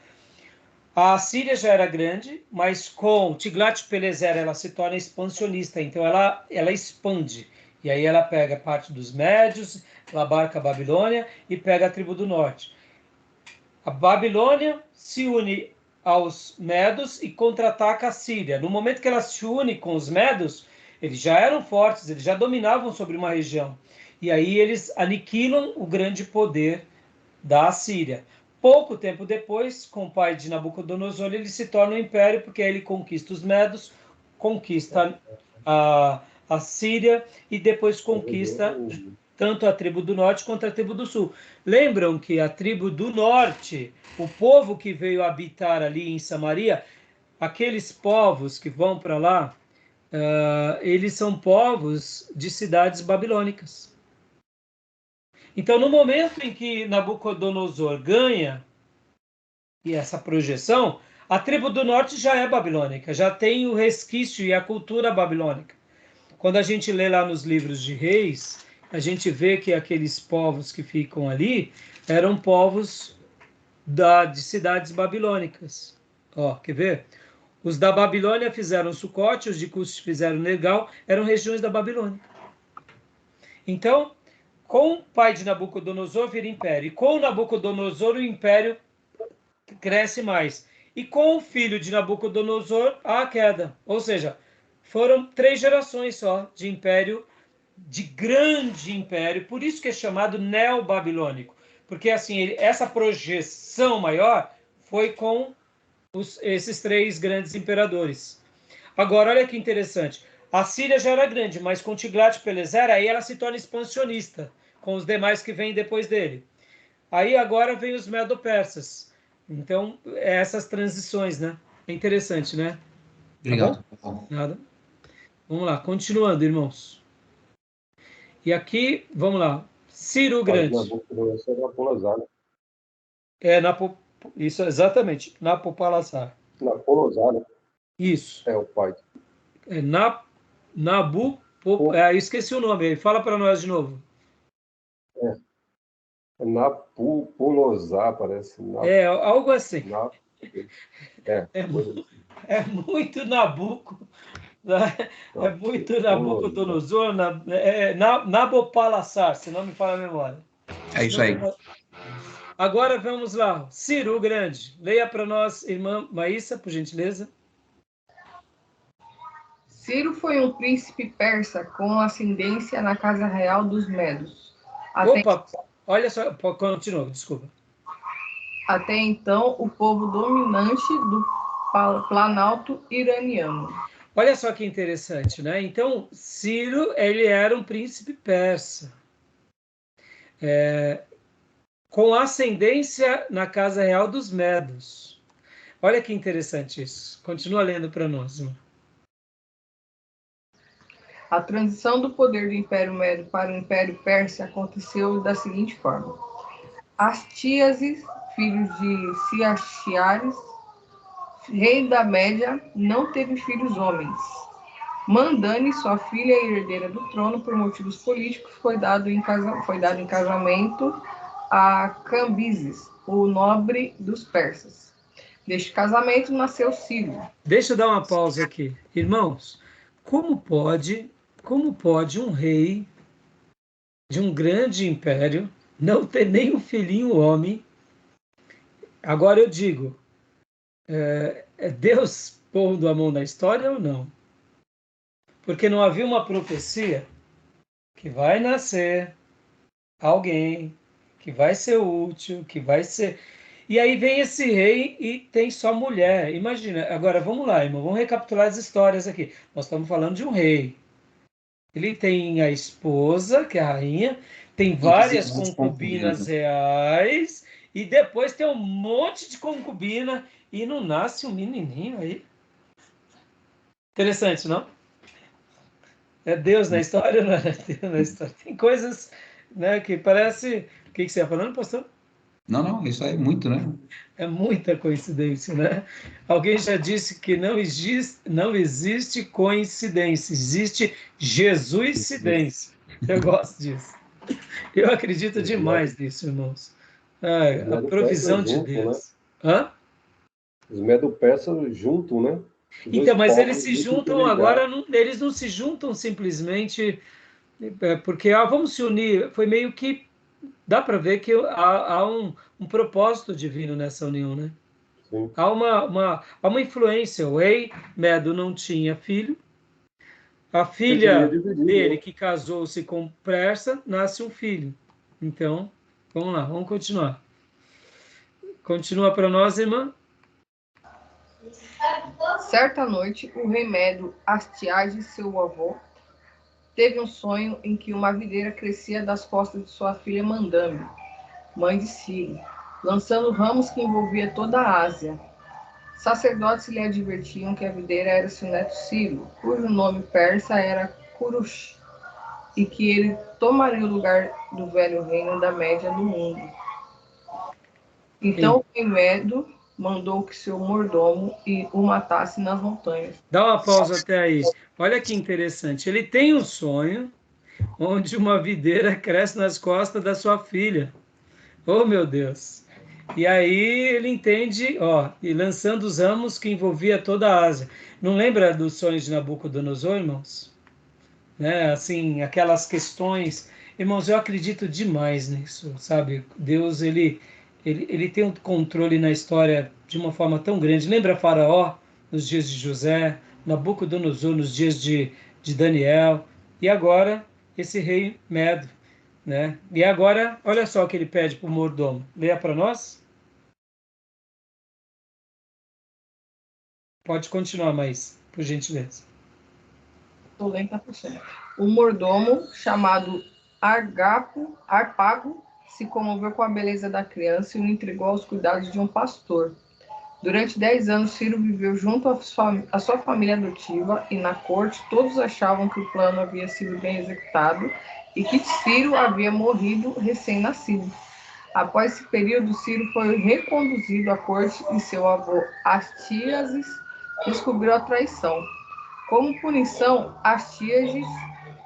[SPEAKER 1] A Síria já era grande, mas com Tiglat-Pileser ela se torna expansionista, então ela expande. E aí ela pega parte dos médios, ela abarca a Babilônia e pega a tribo do norte. A Babilônia se une aos medos e contra-ataca a Síria. No momento que ela se une com os medos, eles já eram fortes, eles já dominavam sobre uma região. E aí eles aniquilam o grande poder da Síria. Pouco tempo depois, com o pai de Nabucodonosor, ele se torna um império, porque aí ele conquista os medos, conquista a Síria e depois conquista tanto a tribo do norte quanto a tribo do sul. Lembram que a tribo do norte, o povo que veio habitar ali em Samaria, aqueles povos que vão para lá, eles são povos de cidades babilônicas. Então, no momento em que Nabucodonosor ganha e essa projeção, a tribo do norte já é babilônica, já tem o resquício e a cultura babilônica. Quando a gente lê lá nos livros de reis, a gente vê que aqueles povos que ficam ali eram povos de cidades babilônicas. Ó, quer ver? Os da Babilônia fizeram Sucote, os de Cus fizeram Nergal, eram regiões da Babilônia. Então, com o pai de Nabucodonosor vira império. E com Nabucodonosor o império cresce mais. E com o filho de Nabucodonosor há a queda. Ou seja, foram 3 gerações só de império de grande império, por isso que é chamado neobabilônico, porque assim, essa projeção maior foi com esses 3 grandes imperadores. Agora, olha que interessante, a Síria já era grande, mas com Tiglat-Pileser, aí ela se torna expansionista, com os demais que vêm depois dele. Aí agora vem os Medo-Persas. Então, essas transições, né? É interessante, né?
[SPEAKER 5] Obrigado.
[SPEAKER 1] Tá bom? Nada. Vamos lá, continuando, irmãos. E aqui, vamos lá. Ciro Grande. Isso, exatamente. Nabopolassar.
[SPEAKER 4] Napolozada
[SPEAKER 1] Isso.
[SPEAKER 4] é o pai.
[SPEAKER 1] É esqueci o nome. Fala para nós de novo.
[SPEAKER 4] Napulozar, parece.
[SPEAKER 1] Algo assim.
[SPEAKER 4] Coisa assim.
[SPEAKER 1] É muito Nabuco. É muito Nabucodonosor, Nabopolassar, se não me falha a memória.
[SPEAKER 5] É isso aí.
[SPEAKER 1] Agora vamos lá. Ciro Grande. Leia para nós, irmã Maísa, por gentileza.
[SPEAKER 3] Ciro foi um príncipe persa com ascendência na casa real dos Medos.
[SPEAKER 1] Opa, olha só, continua, desculpa.
[SPEAKER 3] Até então, o povo dominante do Planalto iraniano.
[SPEAKER 1] Olha só que interessante, né? Então, Ciro, ele era um príncipe persa. Com ascendência na casa real dos Medos. Olha que interessante isso. Continua lendo para nós, irmão.
[SPEAKER 3] A transição do poder do Império Medo para o Império Persa aconteceu da seguinte forma. Astíases, filho de Ciaxiares, rei da Média, não teve filhos homens. Mandane, sua filha e herdeira do trono por motivos políticos, foi dado em casamento a Cambises, o nobre dos persas. Deste casamento nasceu Ciro.
[SPEAKER 1] Deixa eu dar uma pausa aqui. Irmãos, como pode um rei de um grande império não ter nem um filhinho homem? Agora eu digo, é Deus pondo a mão na história ou não? Porque não havia uma profecia que vai nascer alguém, que vai ser útil, que vai ser... E aí vem esse rei e tem só mulher. Imagina, agora vamos lá, irmão, vamos recapitular as histórias aqui. Nós estamos falando de um rei. Ele tem a esposa, que é a rainha, tem várias concubinas reais, e depois tem um monte de concubina, e não nasce um menininho aí. Interessante, não? É Deus na história, não é Deus na história. Tem coisas, né, que parece... O que você ia falando, pastor?
[SPEAKER 5] Não, isso aí é muito, né?
[SPEAKER 1] É muita coincidência, né? Alguém já disse que não existe coincidência, existe Jesuscidência. Eu gosto disso. Eu acredito demais nisso, irmãos. A provisão de Deus. Hã?
[SPEAKER 4] Os Medo-Persas juntam, né?
[SPEAKER 1] Então, mas eles se juntam agora, eles não se juntam simplesmente porque vamos se unir. Foi meio que dá para ver que há um propósito divino nessa união, né?
[SPEAKER 4] Sim.
[SPEAKER 1] Há uma influência. O rei Medo não tinha filho. A filha dele, que casou-se com Persa, nasce um filho. Então, vamos lá, vamos continuar. Continua para nós, irmã.
[SPEAKER 3] Certa noite, o rei Medo, Astiages, seu avô, teve um sonho em que uma videira crescia das costas de sua filha Mandame, mãe de Ciro, lançando ramos que envolvia toda a Ásia. Sacerdotes lhe advertiam que a videira era seu neto Ciro, cujo nome persa era Kurush, e que ele tomaria o lugar do velho reino da Média no mundo. Então o rei Medo mandou que seu mordomo o matasse nas montanhas.
[SPEAKER 1] Dá uma pausa até aí. Olha que interessante. Ele tem um sonho onde uma videira cresce nas costas da sua filha. Oh, meu Deus! E aí ele entende, e lançando os ramos que envolvia toda a Ásia. Não lembra dos sonhos de Nabucodonosor, irmãos? Né? Assim, aquelas questões... Irmãos, eu acredito demais nisso, sabe? Deus, ele tem um controle na história de uma forma tão grande. Lembra Faraó nos dias de José, Nabucodonosor nos dias de Daniel, e agora esse rei Medo, né? E agora, olha só o que ele pede para o mordomo. Leia para nós. Pode continuar, mas por gentileza.
[SPEAKER 3] Estou lenta por cento. O mordomo, chamado Arpago, se comoveu com a beleza da criança e o entregou aos cuidados de um pastor. Durante 10 anos, Ciro viveu junto à sua família adotiva e na corte todos achavam que o plano havia sido bem executado e que Ciro havia morrido recém-nascido. Após esse período, Ciro foi reconduzido à corte e seu avô Astíages descobriu a traição. Como punição, Astíages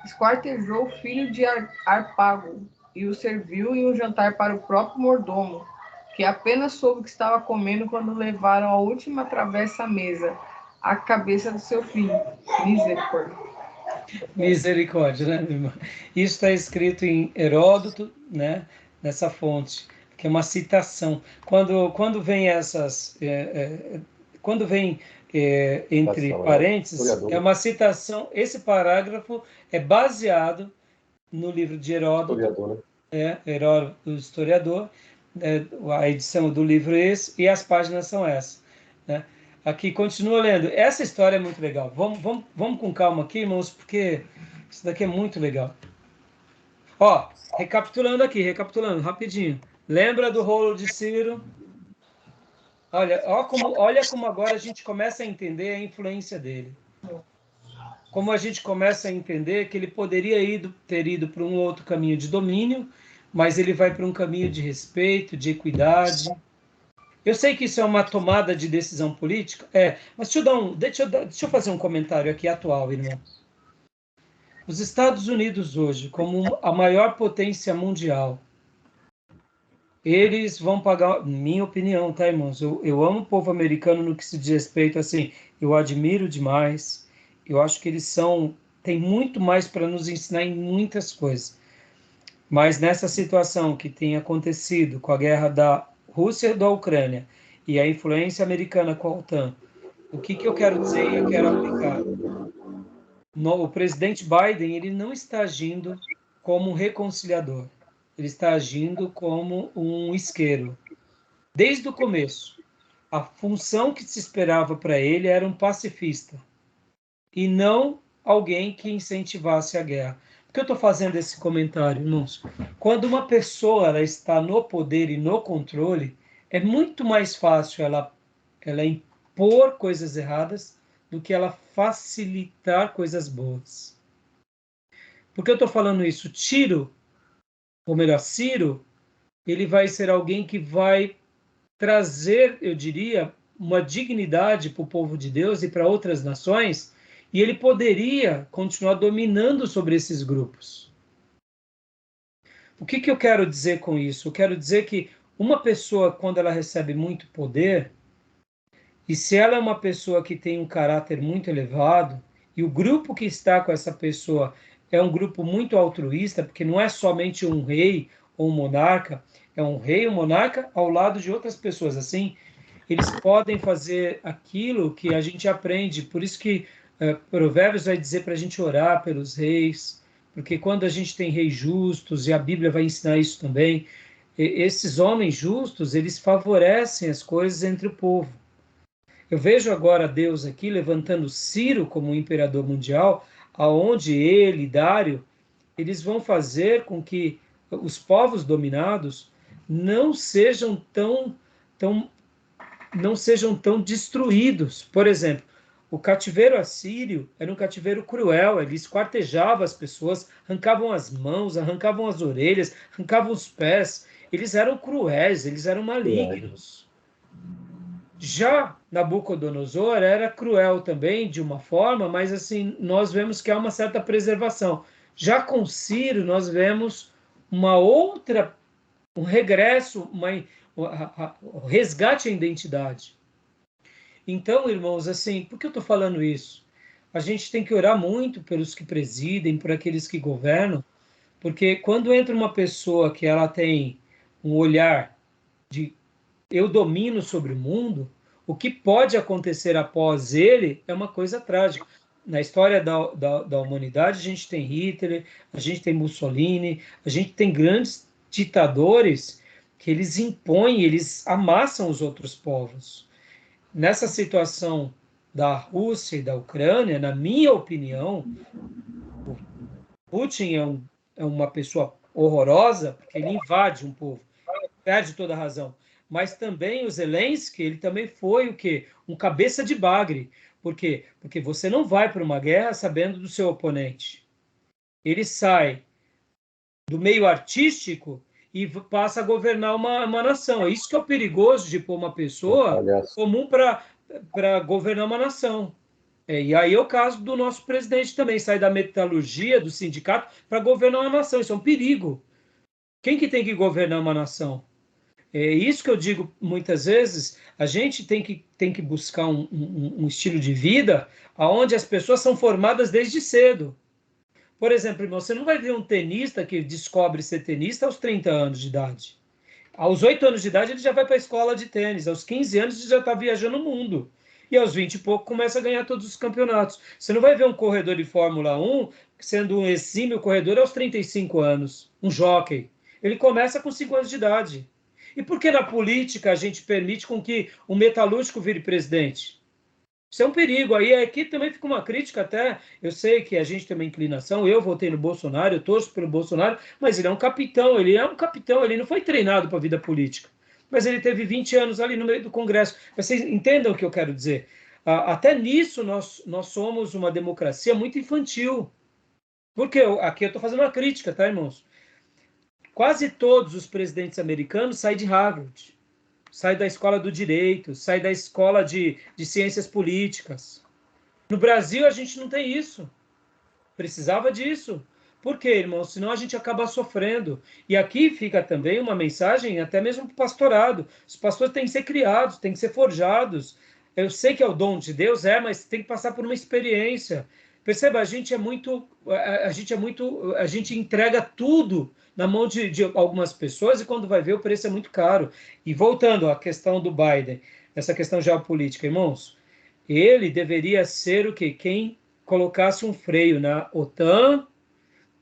[SPEAKER 3] esquartejou o filho de Arpago e o serviu em um jantar para o próprio mordomo, que apenas soube que estava comendo quando levaram a última travessa à mesa, a cabeça do seu filho. Misericórdia.
[SPEAKER 1] Misericórdia, né, meu irmão? Isso está escrito em Heródoto, né, nessa fonte, que é uma citação. Quando vem essas... quando vem entre parênteses, é uma citação. Esse parágrafo é baseado no livro de Heródoto, Heródoto, o historiador, a edição do livro é esse, e as páginas são essas, né? Aqui, continua lendo. Essa história é muito legal. Vamos com calma aqui, irmãos, porque isso daqui é muito legal. Ó, recapitulando rapidinho. Lembra do rolo de Ciro? Olha como agora a gente começa a entender a influência dele. Como a gente começa a entender que ele poderia ter ido para um outro caminho de domínio, mas ele vai para um caminho de respeito, de equidade. Eu sei que isso é uma tomada de decisão política, mas deixa eu fazer um comentário aqui atual, irmão. Os Estados Unidos hoje, como a maior potência mundial, eles vão pagar, minha opinião, tá, irmãos? Eu amo o povo americano no que se diz respeito, assim, eu admiro demais. Eu acho que eles têm muito mais para nos ensinar em muitas coisas. Mas nessa situação que tem acontecido com a guerra da Rússia e da Ucrânia e a influência americana com a OTAN, o que eu quero dizer e eu quero aplicar? O presidente Biden, ele não está agindo como um reconciliador. Ele está agindo como um isqueiro. Desde o começo, a função que se esperava para ele era um pacifista e não alguém que incentivasse a guerra. Por que eu estou fazendo esse comentário, irmãos? Quando uma pessoa ela está no poder e no controle, é muito mais fácil ela impor coisas erradas do que ela facilitar coisas boas. Por que eu estou falando isso? Ciro, ele vai ser alguém que vai trazer, eu diria, uma dignidade para o povo de Deus e para outras nações, e ele poderia continuar dominando sobre esses grupos. O que eu quero dizer com isso? Eu quero dizer que uma pessoa, quando ela recebe muito poder, e se ela é uma pessoa que tem um caráter muito elevado, e o grupo que está com essa pessoa é um grupo muito altruísta, porque não é somente um rei ou um monarca, é um rei ou um monarca ao lado de outras pessoas. Assim, eles podem fazer aquilo que a gente aprende. Por isso que Provérbios vai dizer para a gente orar pelos reis, porque quando a gente tem reis justos, e a Bíblia vai ensinar isso também, esses homens justos, eles favorecem as coisas entre o povo. Eu vejo agora Deus aqui levantando Ciro como imperador mundial, aonde ele e Dário, eles vão fazer com que os povos dominados não sejam tão destruídos. Por exemplo, o cativeiro assírio era um cativeiro cruel, ele esquartejava as pessoas, arrancavam as mãos, arrancavam as orelhas, arrancavam os pés. Eles eram cruéis, eles eram malignos. Já Nabucodonosor era cruel também, de uma forma, mas assim, nós vemos que há uma certa preservação. Já com Ciro, nós vemos um regresso, o resgate à identidade. Então, irmãos, assim, por que eu estou falando isso? A gente tem que orar muito pelos que presidem, por aqueles que governam, porque quando entra uma pessoa que ela tem um olhar de eu domino sobre o mundo, o que pode acontecer após ele é uma coisa trágica. Na história da humanidade, a gente tem Hitler, a gente tem Mussolini, a gente tem grandes ditadores que eles impõem, eles amassam os outros povos. Nessa situação da Rússia e da Ucrânia, na minha opinião, o Putin é uma pessoa horrorosa, porque ele invade um povo, perde toda a razão. Mas também o Zelensky, ele também foi o quê? Um cabeça de bagre. Por quê? Porque você não vai para uma guerra sabendo do seu oponente. Ele sai do meio artístico e passa a governar uma nação. É isso que é o perigoso de pôr uma pessoa comum para governar uma nação. E aí é o caso do nosso presidente também, sai da metalurgia, do sindicato, para governar uma nação. Isso é um perigo. Quem que tem que governar uma nação? É isso que eu digo muitas vezes, a gente tem que buscar um estilo de vida onde as pessoas são formadas desde cedo. Por exemplo, irmão, você não vai ver um tenista que descobre ser tenista aos 30 anos de idade. Aos 8 anos de idade ele já vai para a escola de tênis, aos 15 anos ele já está viajando o mundo. E aos 20 e pouco começa a ganhar todos os campeonatos. Você não vai ver um corredor de Fórmula 1 sendo um exímio corredor aos 35 anos, um jockey. Ele começa com 5 anos de idade. E por que na política a gente permite com que um metalúrgico vire presidente? Isso é um perigo. Aí aqui também fica uma crítica até. Eu sei que a gente tem uma inclinação. Eu votei no Bolsonaro, eu torço pelo Bolsonaro, mas ele é um capitão. Ele não foi treinado para a vida política. Mas ele teve 20 anos ali no meio do Congresso. Vocês entendam o que eu quero dizer? Até nisso nós somos uma democracia muito infantil. Porque aqui eu estou fazendo uma crítica, tá, irmãos? Quase todos os presidentes americanos saem de Harvard, saem da escola do direito, saem da escola de ciências políticas. No Brasil, a gente não tem isso. Precisava disso. Por quê, irmão? Senão a gente acaba sofrendo. E aqui fica também uma mensagem, até mesmo para o pastorado. Os pastores têm que ser criados, têm que ser forjados. Eu sei que é o dom de Deus, mas tem que passar por uma experiência. Perceba, a gente entrega tudo na mão de algumas pessoas e quando vai ver o preço é muito caro. E voltando à questão do Biden, essa questão geopolítica, irmãos, ele deveria ser o quê? Quem colocasse um freio na OTAN,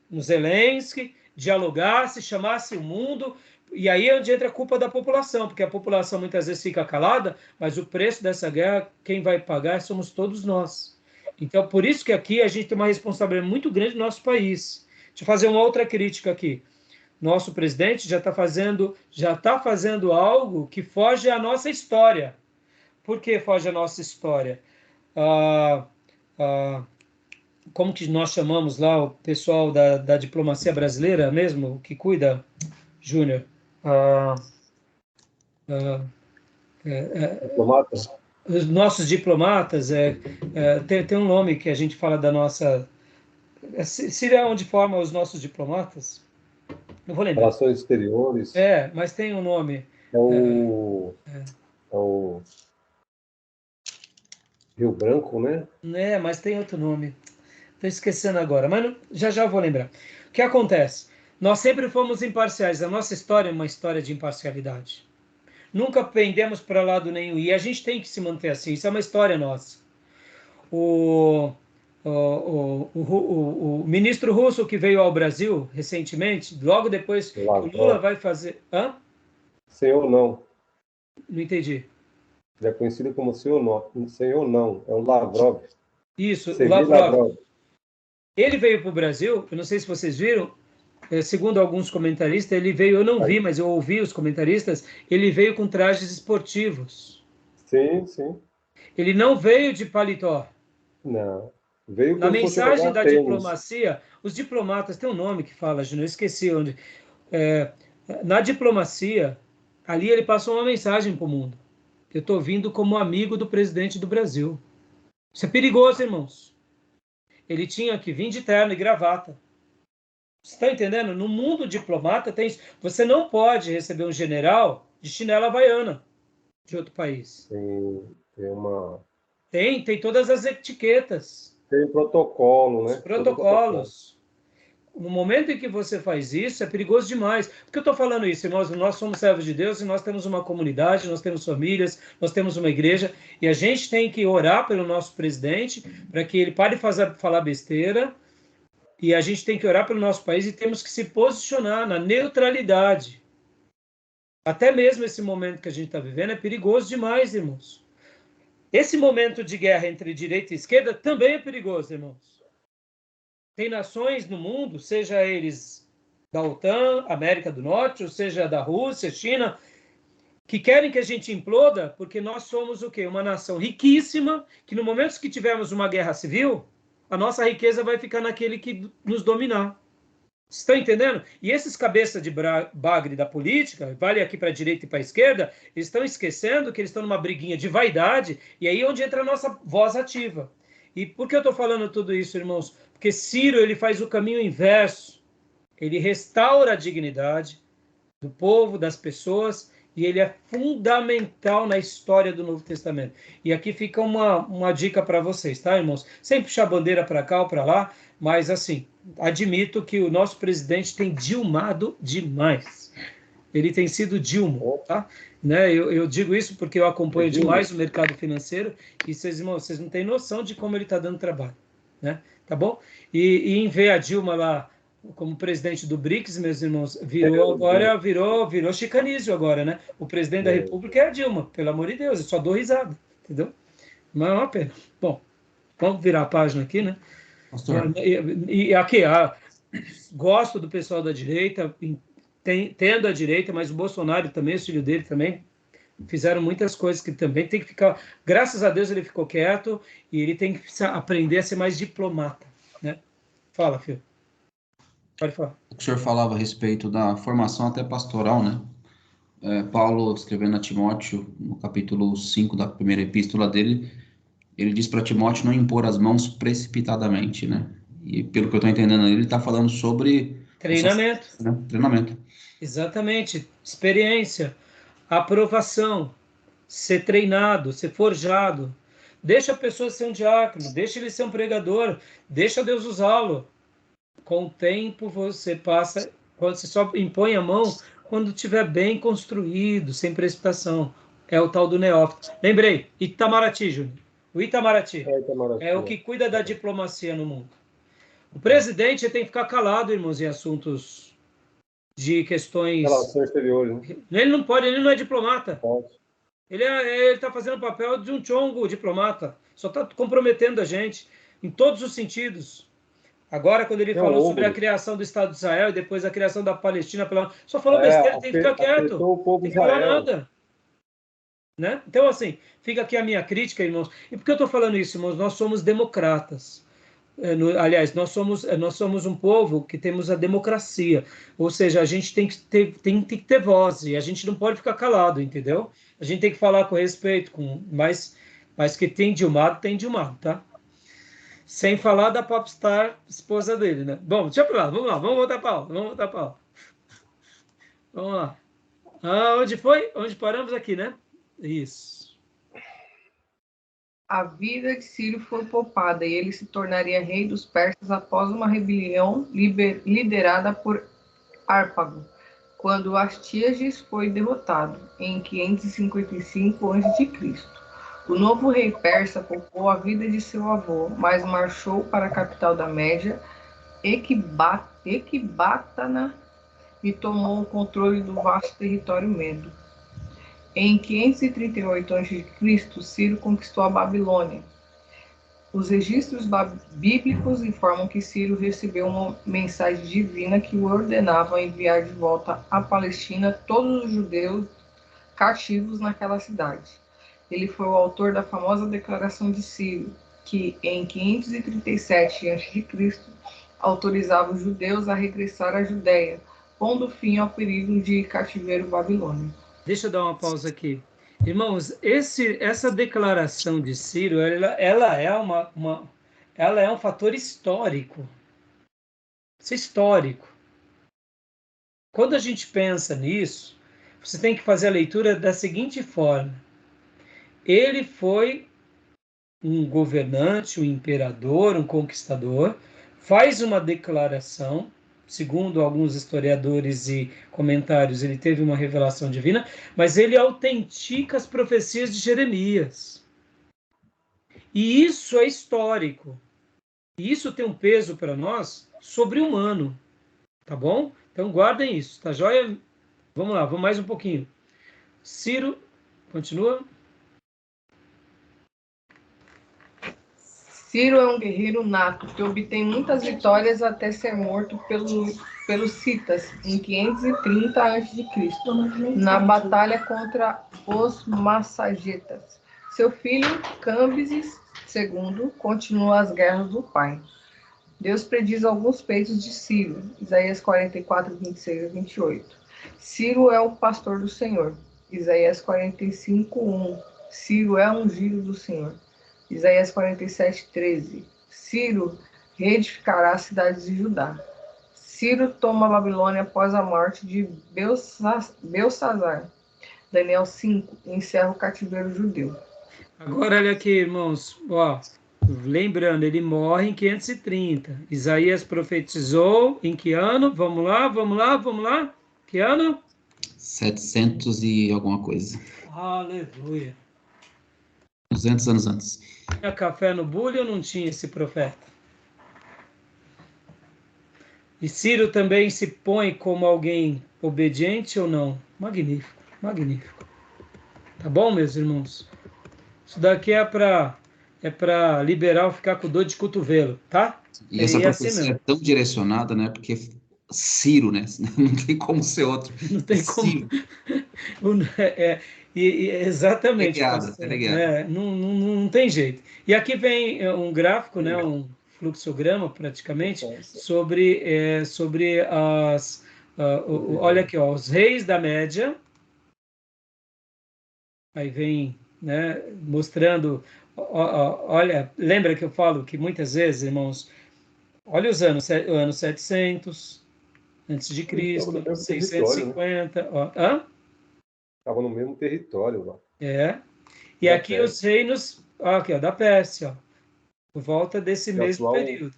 [SPEAKER 1] no Zelensky, dialogasse, chamasse o mundo, e aí é onde entra a culpa da população, porque a população muitas vezes fica calada, mas o preço dessa guerra, quem vai pagar somos todos nós. Então, por isso que aqui a gente tem uma responsabilidade muito grande no nosso país. Deixa eu fazer uma outra crítica aqui. Nosso presidente já está fazendo algo que foge à nossa história. Por que foge à nossa história? Como que nós chamamos lá o pessoal da diplomacia brasileira mesmo, que cuida, Júnior?
[SPEAKER 4] Diplomata?
[SPEAKER 1] Os nossos diplomatas, tem um nome que a gente fala da nossa... Seria onde forma os nossos diplomatas? Não vou lembrar.
[SPEAKER 4] Relações exteriores.
[SPEAKER 1] Mas tem um nome.
[SPEAKER 4] É o Rio Branco, né?
[SPEAKER 1] Mas tem outro nome. Estou esquecendo agora, mas já eu vou lembrar. O que acontece? Nós sempre fomos imparciais. A nossa história é uma história de imparcialidade. Nunca pendemos para lado nenhum. E a gente tem que se manter assim. Isso é uma história nossa. O ministro russo que veio ao Brasil recentemente, logo depois que o Lula vai fazer... Hã?
[SPEAKER 4] Senhor não.
[SPEAKER 1] Não entendi.
[SPEAKER 4] Ele é conhecido como Senhor não. É o Lavrov.
[SPEAKER 1] Isso,
[SPEAKER 4] Sergei
[SPEAKER 1] o Lavrov.
[SPEAKER 4] Lavrov.
[SPEAKER 1] Ele veio para o Brasil, eu não sei se vocês viram, segundo alguns comentaristas, ele veio, eu não vi, mas eu ouvi os comentaristas, ele veio com trajes esportivos.
[SPEAKER 4] Sim, sim.
[SPEAKER 1] Ele não veio de paletó.
[SPEAKER 4] Não. Veio
[SPEAKER 1] Na mensagem da
[SPEAKER 4] tênis.
[SPEAKER 1] diplomacia, os diplomatas, tem um nome que fala, Júnior, eu esqueci onde. Na diplomacia, ali ele passou uma mensagem para o mundo. Eu estou vindo como amigo do presidente do Brasil. Isso é perigoso, irmãos. Ele tinha que vir de terno e gravata. Você está entendendo? No mundo diplomata tem isso. Você não pode receber um general de chinela havaiana de outro país. Tem todas as etiquetas.
[SPEAKER 4] Tem protocolo, né?
[SPEAKER 1] Os protocolos. no momento em que você faz isso, é perigoso demais. Por que eu estou falando isso, irmãos? Nós somos servos de Deus e nós temos uma comunidade, nós temos famílias, nós temos uma igreja, e a gente tem que orar pelo nosso presidente para que ele pare de falar besteira, e a gente tem que orar pelo nosso país e temos que se posicionar na neutralidade. Até mesmo esse momento que a gente está vivendo é perigoso demais, irmãos. Esse momento de guerra entre direita e esquerda também é perigoso, irmãos. Tem nações no mundo, seja eles da OTAN, América do Norte, ou seja da Rússia, China, que querem que a gente imploda, porque nós somos o quê? Uma nação riquíssima, que no momento que tivermos uma guerra civil, a nossa riqueza vai ficar naquele que nos dominar. Vocês estão entendendo? E esses cabeças de bagre da política, vale aqui para a direita e para a esquerda, eles estão esquecendo que eles estão numa briguinha de vaidade, e aí é onde entra a nossa voz ativa. E por que eu estou falando tudo isso, irmãos? Porque Ciro, ele faz o caminho inverso. Ele restaura a dignidade do povo, das pessoas, e ele é fundamental na história do Novo Testamento. E aqui fica uma dica para vocês, tá, irmãos? Sem puxar bandeira para cá ou para lá, mas, assim, admito que o nosso presidente tem dilmado demais. Ele tem sido Dilma, tá? Né? Eu digo isso porque eu acompanho demais o mercado financeiro e vocês, irmãos, vocês não têm noção de como ele está dando trabalho, né? Tá bom? E em ver a Dilma lá como presidente do BRICS, meus irmãos, virou chicanísio agora, né? O presidente da República é a Dilma, pelo amor de Deus, eu só dou risada, entendeu? Mas é uma pena. Bom, vamos virar a página aqui, né? E aqui, gosto do pessoal da direita, tendo a direita, mas o Bolsonaro também, o filho dele também, fizeram muitas coisas que também tem que ficar... Graças a Deus ele ficou quieto e ele tem que aprender a ser mais diplomata, né? Fala, filho. Pode falar.
[SPEAKER 5] O senhor falava a respeito da formação até pastoral, né? Paulo, escrevendo a Timóteo, no capítulo 5 da primeira epístola dele, ele diz para Timóteo não impor as mãos precipitadamente, né? E pelo que eu estou entendendo, ele está falando sobre...
[SPEAKER 1] Treinamento.
[SPEAKER 5] Treinamento.
[SPEAKER 1] Exatamente. Experiência, aprovação, ser treinado, ser forjado. Deixa a pessoa ser um diácono, deixa ele ser um pregador, deixa Deus usá-lo. Com o tempo você passa, quando você só impõe a mão quando estiver bem construído, sem precipitação. É o tal do neófito. Lembrei, Itamaraty, Júnior. O Itamaraty é o que cuida da diplomacia no mundo. O presidente tem que ficar calado, irmãos, em assuntos de questões...
[SPEAKER 4] Relações exteriores, né?
[SPEAKER 1] Ele não pode, ele não é diplomata.
[SPEAKER 4] Pode.
[SPEAKER 1] Ele está fazendo o papel de um chongo diplomata. Só está comprometendo a gente em todos os sentidos. Agora, quando ele falou sobre a criação do Estado de Israel e depois a criação da Palestina, só falou besteira, tem que ficar quieto. Não tem que falar nada. Né? Então, assim, fica aqui a minha crítica, irmãos. E por que eu estou falando isso, irmãos? Nós somos democratas. Aliás, nós somos um povo que temos a democracia. Ou seja, a gente tem que ter voz e a gente não pode ficar calado, entendeu? A gente tem que falar com respeito, mas que tem dilmado, tá? Sem falar da popstar esposa dele, né? Bom, deixa eu lá, vamos lá, vamos voltar para aula. Vamos lá. Onde foi? Onde paramos aqui, né? Isso.
[SPEAKER 3] A vida de Ciro foi poupada e ele se tornaria rei dos persas após uma rebelião liderada por Hárpago, quando Astíages foi derrotado, em 555 a.C. O novo rei persa poupou a vida de seu avô, mas marchou para a capital da Média, Ecbatana, e tomou o controle do vasto território medo. Em 538 a.C., Ciro conquistou a Babilônia. Os registros bíblicos informam que Ciro recebeu uma mensagem divina que o ordenava enviar de volta à Palestina todos os judeus cativos naquela cidade. Ele foi o autor da famosa Declaração de Ciro, que em 537 a.C. autorizava os judeus a regressar à Judéia, pondo fim ao período de cativeiro babilônico.
[SPEAKER 1] Deixa eu dar uma pausa aqui. Irmãos, essa declaração de Ciro, ela é um fator histórico. Isso é histórico. Quando a gente pensa nisso, você tem que fazer a leitura da seguinte forma. Ele foi um governante, um imperador, um conquistador, faz uma declaração segundo alguns historiadores e comentários, ele teve uma revelação divina, mas ele autentica as profecias de Jeremias. E isso é histórico. E isso tem um peso para nós sobre-humano. Tá bom? Então guardem isso, tá joia? Vamos lá, vamos mais um pouquinho. Ciro, continua.
[SPEAKER 3] Ciro é um guerreiro nato que obtém muitas vitórias até ser morto pelos citas em 530 a.C., na batalha contra os massagetas. Seu filho, Cambises II, continua as guerras do pai. Deus prediz alguns feitos de Ciro, Isaías 44, 26 a 28. Ciro é o pastor do Senhor, Isaías 45, 1. Ciro é ungido do Senhor, Isaías 47, 13. Ciro reedificará as cidades de Judá. Ciro toma a Babilônia após a morte de Belsazar. Daniel 5 encerra o cativeiro judeu.
[SPEAKER 1] Agora, olha aqui, irmãos. Ó, lembrando, ele morre em 530. Isaías profetizou em que ano? Vamos lá. Que ano?
[SPEAKER 5] 700 e alguma coisa.
[SPEAKER 1] Aleluia.
[SPEAKER 5] 200 anos antes.
[SPEAKER 1] Tinha café no bule ou não tinha esse profeta? E Ciro também se põe como alguém obediente ou não? Magnífico, magnífico. Tá bom, meus irmãos? Isso daqui é para liberal ficar com dor de cotovelo, tá?
[SPEAKER 5] E essa
[SPEAKER 1] assim
[SPEAKER 5] profecia
[SPEAKER 1] mesmo.
[SPEAKER 5] é tão direcionada, né? Porque Ciro, né? Não tem como ser outro.
[SPEAKER 1] Não tem
[SPEAKER 5] Ciro.
[SPEAKER 1] como. Exatamente. Não tem jeito. E aqui vem um gráfico, né? Um fluxograma, praticamente, sobre as. Olha aqui, ó, os reis da Média. Aí vem, né, mostrando. Olha, lembra que eu falo que muitas vezes, irmãos, olha os anos, o ano 700 antes de Cristo, 650, né? Ó, hã?
[SPEAKER 4] Estava no mesmo território lá.
[SPEAKER 1] É. E
[SPEAKER 4] Da
[SPEAKER 1] aqui
[SPEAKER 4] Pérsia.
[SPEAKER 1] os reinos, ó, aqui, ó, da Pérsia, ó, por volta desse mesmo período.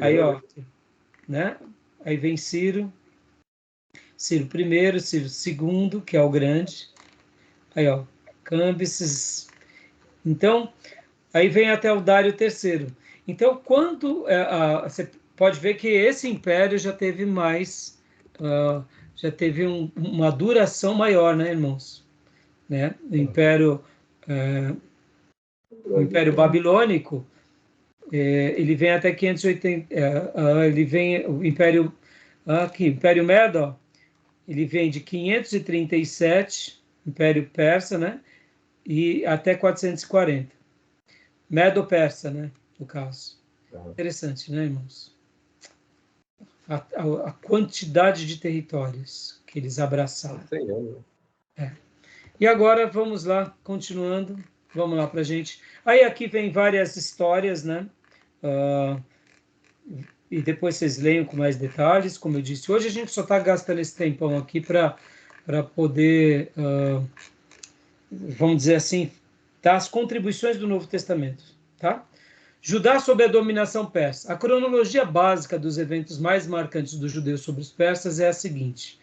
[SPEAKER 1] Aí, ó, né? Aí vem Ciro I, Ciro II, que é o grande. Aí, ó, Cambises. Então, aí vem até o Dário III. Então, quando você pode ver que esse império já teve mais, já teve uma duração maior, né, irmãos? Né? O Império Babilônico, ele vem até 580, ele vem o Império aqui, Império Medo, ó, ele vem de 537, Império Persa, né? E até 440. Medo-Persa, né? No caso. Interessante, né, irmãos? A quantidade de territórios que eles abraçaram. E agora vamos lá, continuando. Vamos lá para a gente. Aí aqui vem várias histórias, né? E depois vocês leiam com mais detalhes, como eu disse. Hoje a gente só está gastando esse tempão aqui para poder, vamos dizer assim, dar as contribuições do Novo Testamento, tá? Judá sob a dominação persa. A cronologia básica dos eventos mais marcantes dos judeus sobre os persas é a seguinte.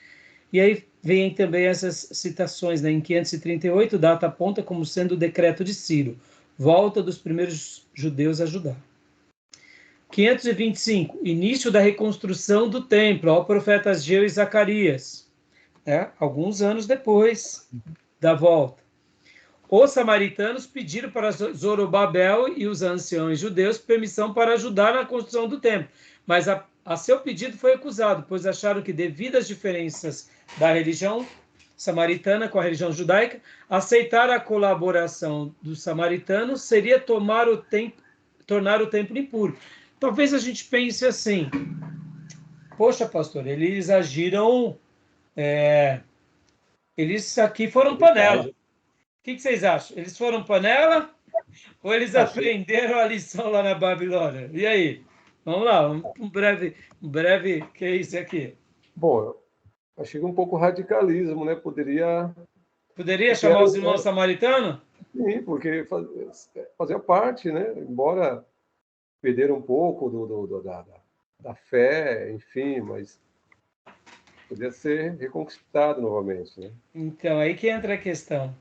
[SPEAKER 1] E aí vem também essas citações, né? Em 538, data aponta como sendo o decreto de Ciro, volta dos primeiros judeus a Judá. 525, início da reconstrução do templo, ao profeta Ageu e Zacarias, alguns anos depois da volta. Os samaritanos pediram para Zorobabel e os anciãos judeus permissão para ajudar na construção do templo, mas a seu pedido foi recusado, pois acharam que, devido às diferenças da religião samaritana com a religião judaica, aceitar a colaboração dos samaritanos seria tornar o templo impuro. Talvez a gente pense assim, poxa, pastor, eles agiram, eles aqui foram panela. O que vocês acham? Eles foram panela ou eles aprenderam a lição lá na Babilônia? E aí? Vamos lá, um breve case aqui.
[SPEAKER 4] Bom, achei um pouco radicalismo, né? Poderia
[SPEAKER 1] chamar os irmãos samaritanos?
[SPEAKER 4] Sim, porque fazia parte, né? Embora perderam um pouco da fé, enfim, mas Podia ser reconquistado novamente, né?
[SPEAKER 1] Então, aí que entra a questão.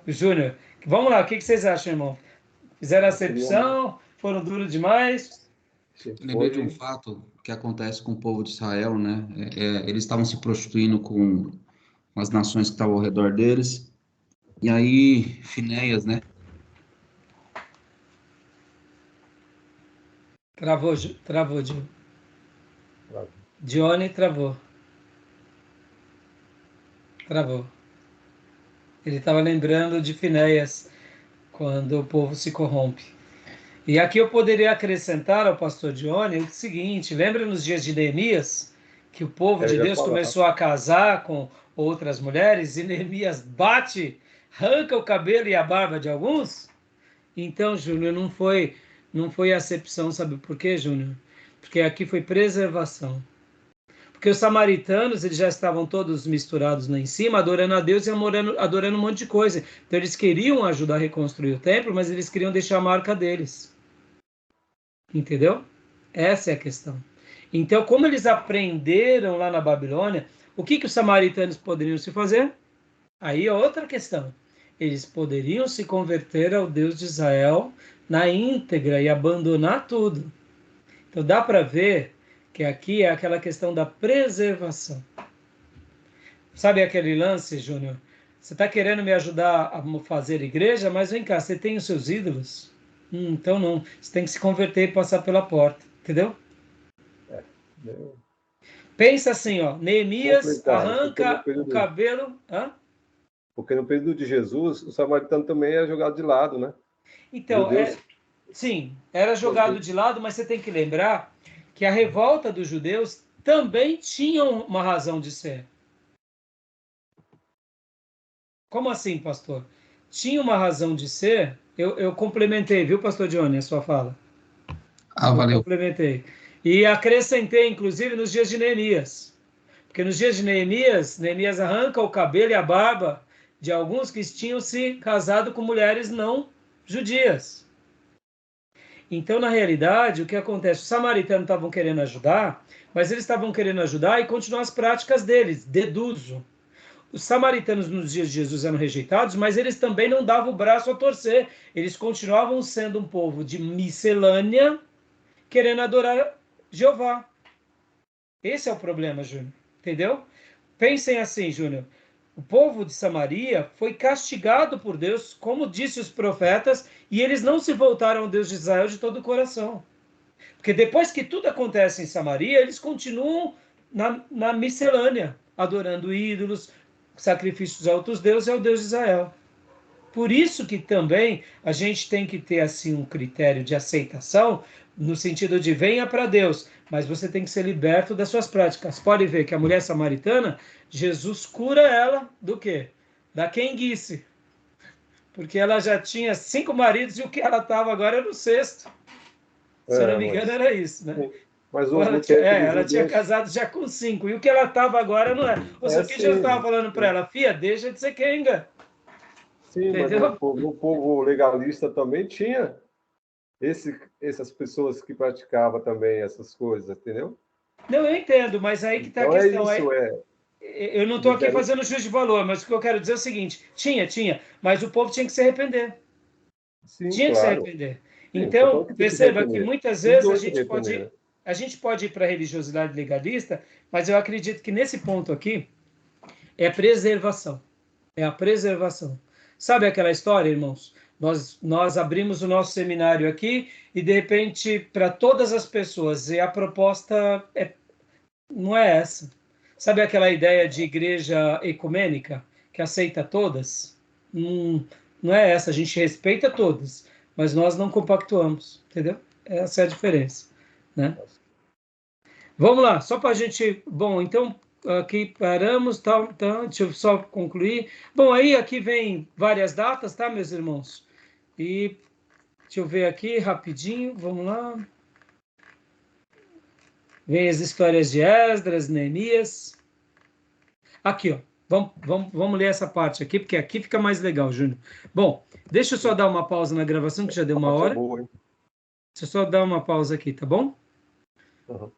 [SPEAKER 1] Júnior, vamos lá, o que vocês acham, irmão? Fizeram acepção? Foram duros demais?
[SPEAKER 5] Lembrei de um fato que acontece com o povo de Israel, né? Eles estavam se prostituindo com as nações que estavam ao redor deles. E aí, Finéias, né?
[SPEAKER 1] Travou, Diogo. Johnny travou. Travou. Ele estava lembrando de Finéias, quando o povo se corrompe. E aqui eu poderia acrescentar ao pastor Johnny o seguinte: lembra nos dias de Neemias, que o povo de Deus começou a casar com outras mulheres, e Neemias bate, arranca o cabelo e a barba de alguns? Então, Júnior, não foi acepção, sabe por quê, Júnior? Porque aqui foi preservação. Porque os samaritanos, eles já estavam todos misturados lá em cima, adorando a Deus e adorando um monte de coisa. Então, eles queriam ajudar a reconstruir o templo, mas eles queriam deixar a marca deles. Entendeu? Essa é a questão. Então, como eles aprenderam lá na Babilônia, o que os samaritanos poderiam se fazer? Aí é outra questão. Eles poderiam se converter ao Deus de Israel na íntegra e abandonar tudo. Então, dá para ver que aqui é aquela questão da preservação. Sabe aquele lance, Júnior? Você está querendo me ajudar a fazer igreja, mas vem cá, você tem os seus ídolos? Então não. Você tem que se converter e passar pela porta. Entendeu? Pensa assim, ó. Neemias arranca o cabelo... Hã?
[SPEAKER 4] Porque no período de Jesus, o samaritano também é jogado de lado, né?
[SPEAKER 1] Então, sim, era jogado de lado, mas você tem que lembrar que a revolta dos judeus também tinha uma razão de ser. Como assim, pastor? Tinha uma razão de ser? Eu complementei, viu, pastor Johnny, a sua fala?
[SPEAKER 5] Valeu.
[SPEAKER 1] Complementei. E acrescentei, inclusive, nos dias de Neemias. Porque nos dias de Neemias arranca o cabelo e a barba de alguns que tinham se casado com mulheres não judias. Então, na realidade, o que acontece? Os samaritanos estavam querendo ajudar, mas eles estavam querendo ajudar e continuar as práticas deles, deduzo. Os samaritanos nos dias de Jesus eram rejeitados, mas eles também não davam o braço a torcer. Eles continuavam sendo um povo de miscelânea, querendo adorar Jeová. Esse é o problema, Júnior. Entendeu? Pensem assim, Júnior. O povo de Samaria foi castigado por Deus, como disse os profetas, e eles não se voltaram ao Deus de Israel de todo o coração. Porque depois que tudo acontece em Samaria, eles continuam na miscelânea, adorando ídolos, sacrifícios a outros deuses e ao Deus de Israel. Por isso que também a gente tem que ter assim um critério de aceitação, no sentido de venha para Deus, mas você tem que ser liberto das suas práticas. Pode ver que a mulher samaritana, Jesus cura ela do quê? Da quenguice. Porque ela já tinha 5 maridos e o que ela estava agora era no 6º. Se eu não me engano, era isso, né?
[SPEAKER 4] Mas
[SPEAKER 1] ela tinha casado já com 5. E o que ela estava agora não é. Ou seja, o que Jesus estava falando para ela? Filha, deixa de ser quenga.
[SPEAKER 4] Sim, entendeu? Mas o povo legalista também tinha essas pessoas que praticavam também essas coisas, entendeu?
[SPEAKER 1] Não, eu entendo, mas aí que está
[SPEAKER 4] então
[SPEAKER 1] a questão. Eu não estou aqui fazendo juízo de valor, mas o que eu quero dizer é o seguinte: tinha, mas o povo tinha que se arrepender.
[SPEAKER 4] Sim,
[SPEAKER 1] tinha que se arrepender.
[SPEAKER 4] Sim,
[SPEAKER 1] então, perceba que muitas vezes a gente pode ir para a religiosidade legalista, mas eu acredito que nesse ponto aqui é a preservação. É a preservação. Sabe aquela história, irmãos? Nós abrimos o nosso seminário aqui e, de repente, para todas as pessoas, e a proposta não é essa. Sabe aquela ideia de igreja ecumênica, que aceita todas? Não é essa, a gente respeita todas, mas nós não compactuamos, entendeu? Essa é a diferença, né? Vamos lá, só para a gente... Bom, então... Aqui paramos, tá, deixa eu só concluir. Bom, aí aqui vem várias datas, tá, meus irmãos? E deixa eu ver aqui rapidinho, vamos lá. Vem as histórias de Esdras, Neemias. Aqui, ó. Vamos ler essa parte aqui, porque aqui fica mais legal, Júnior. Bom, deixa eu só dar uma pausa na gravação, que já deu 1 hora. Deixa eu só dar uma pausa aqui, tá bom?
[SPEAKER 4] Uhum.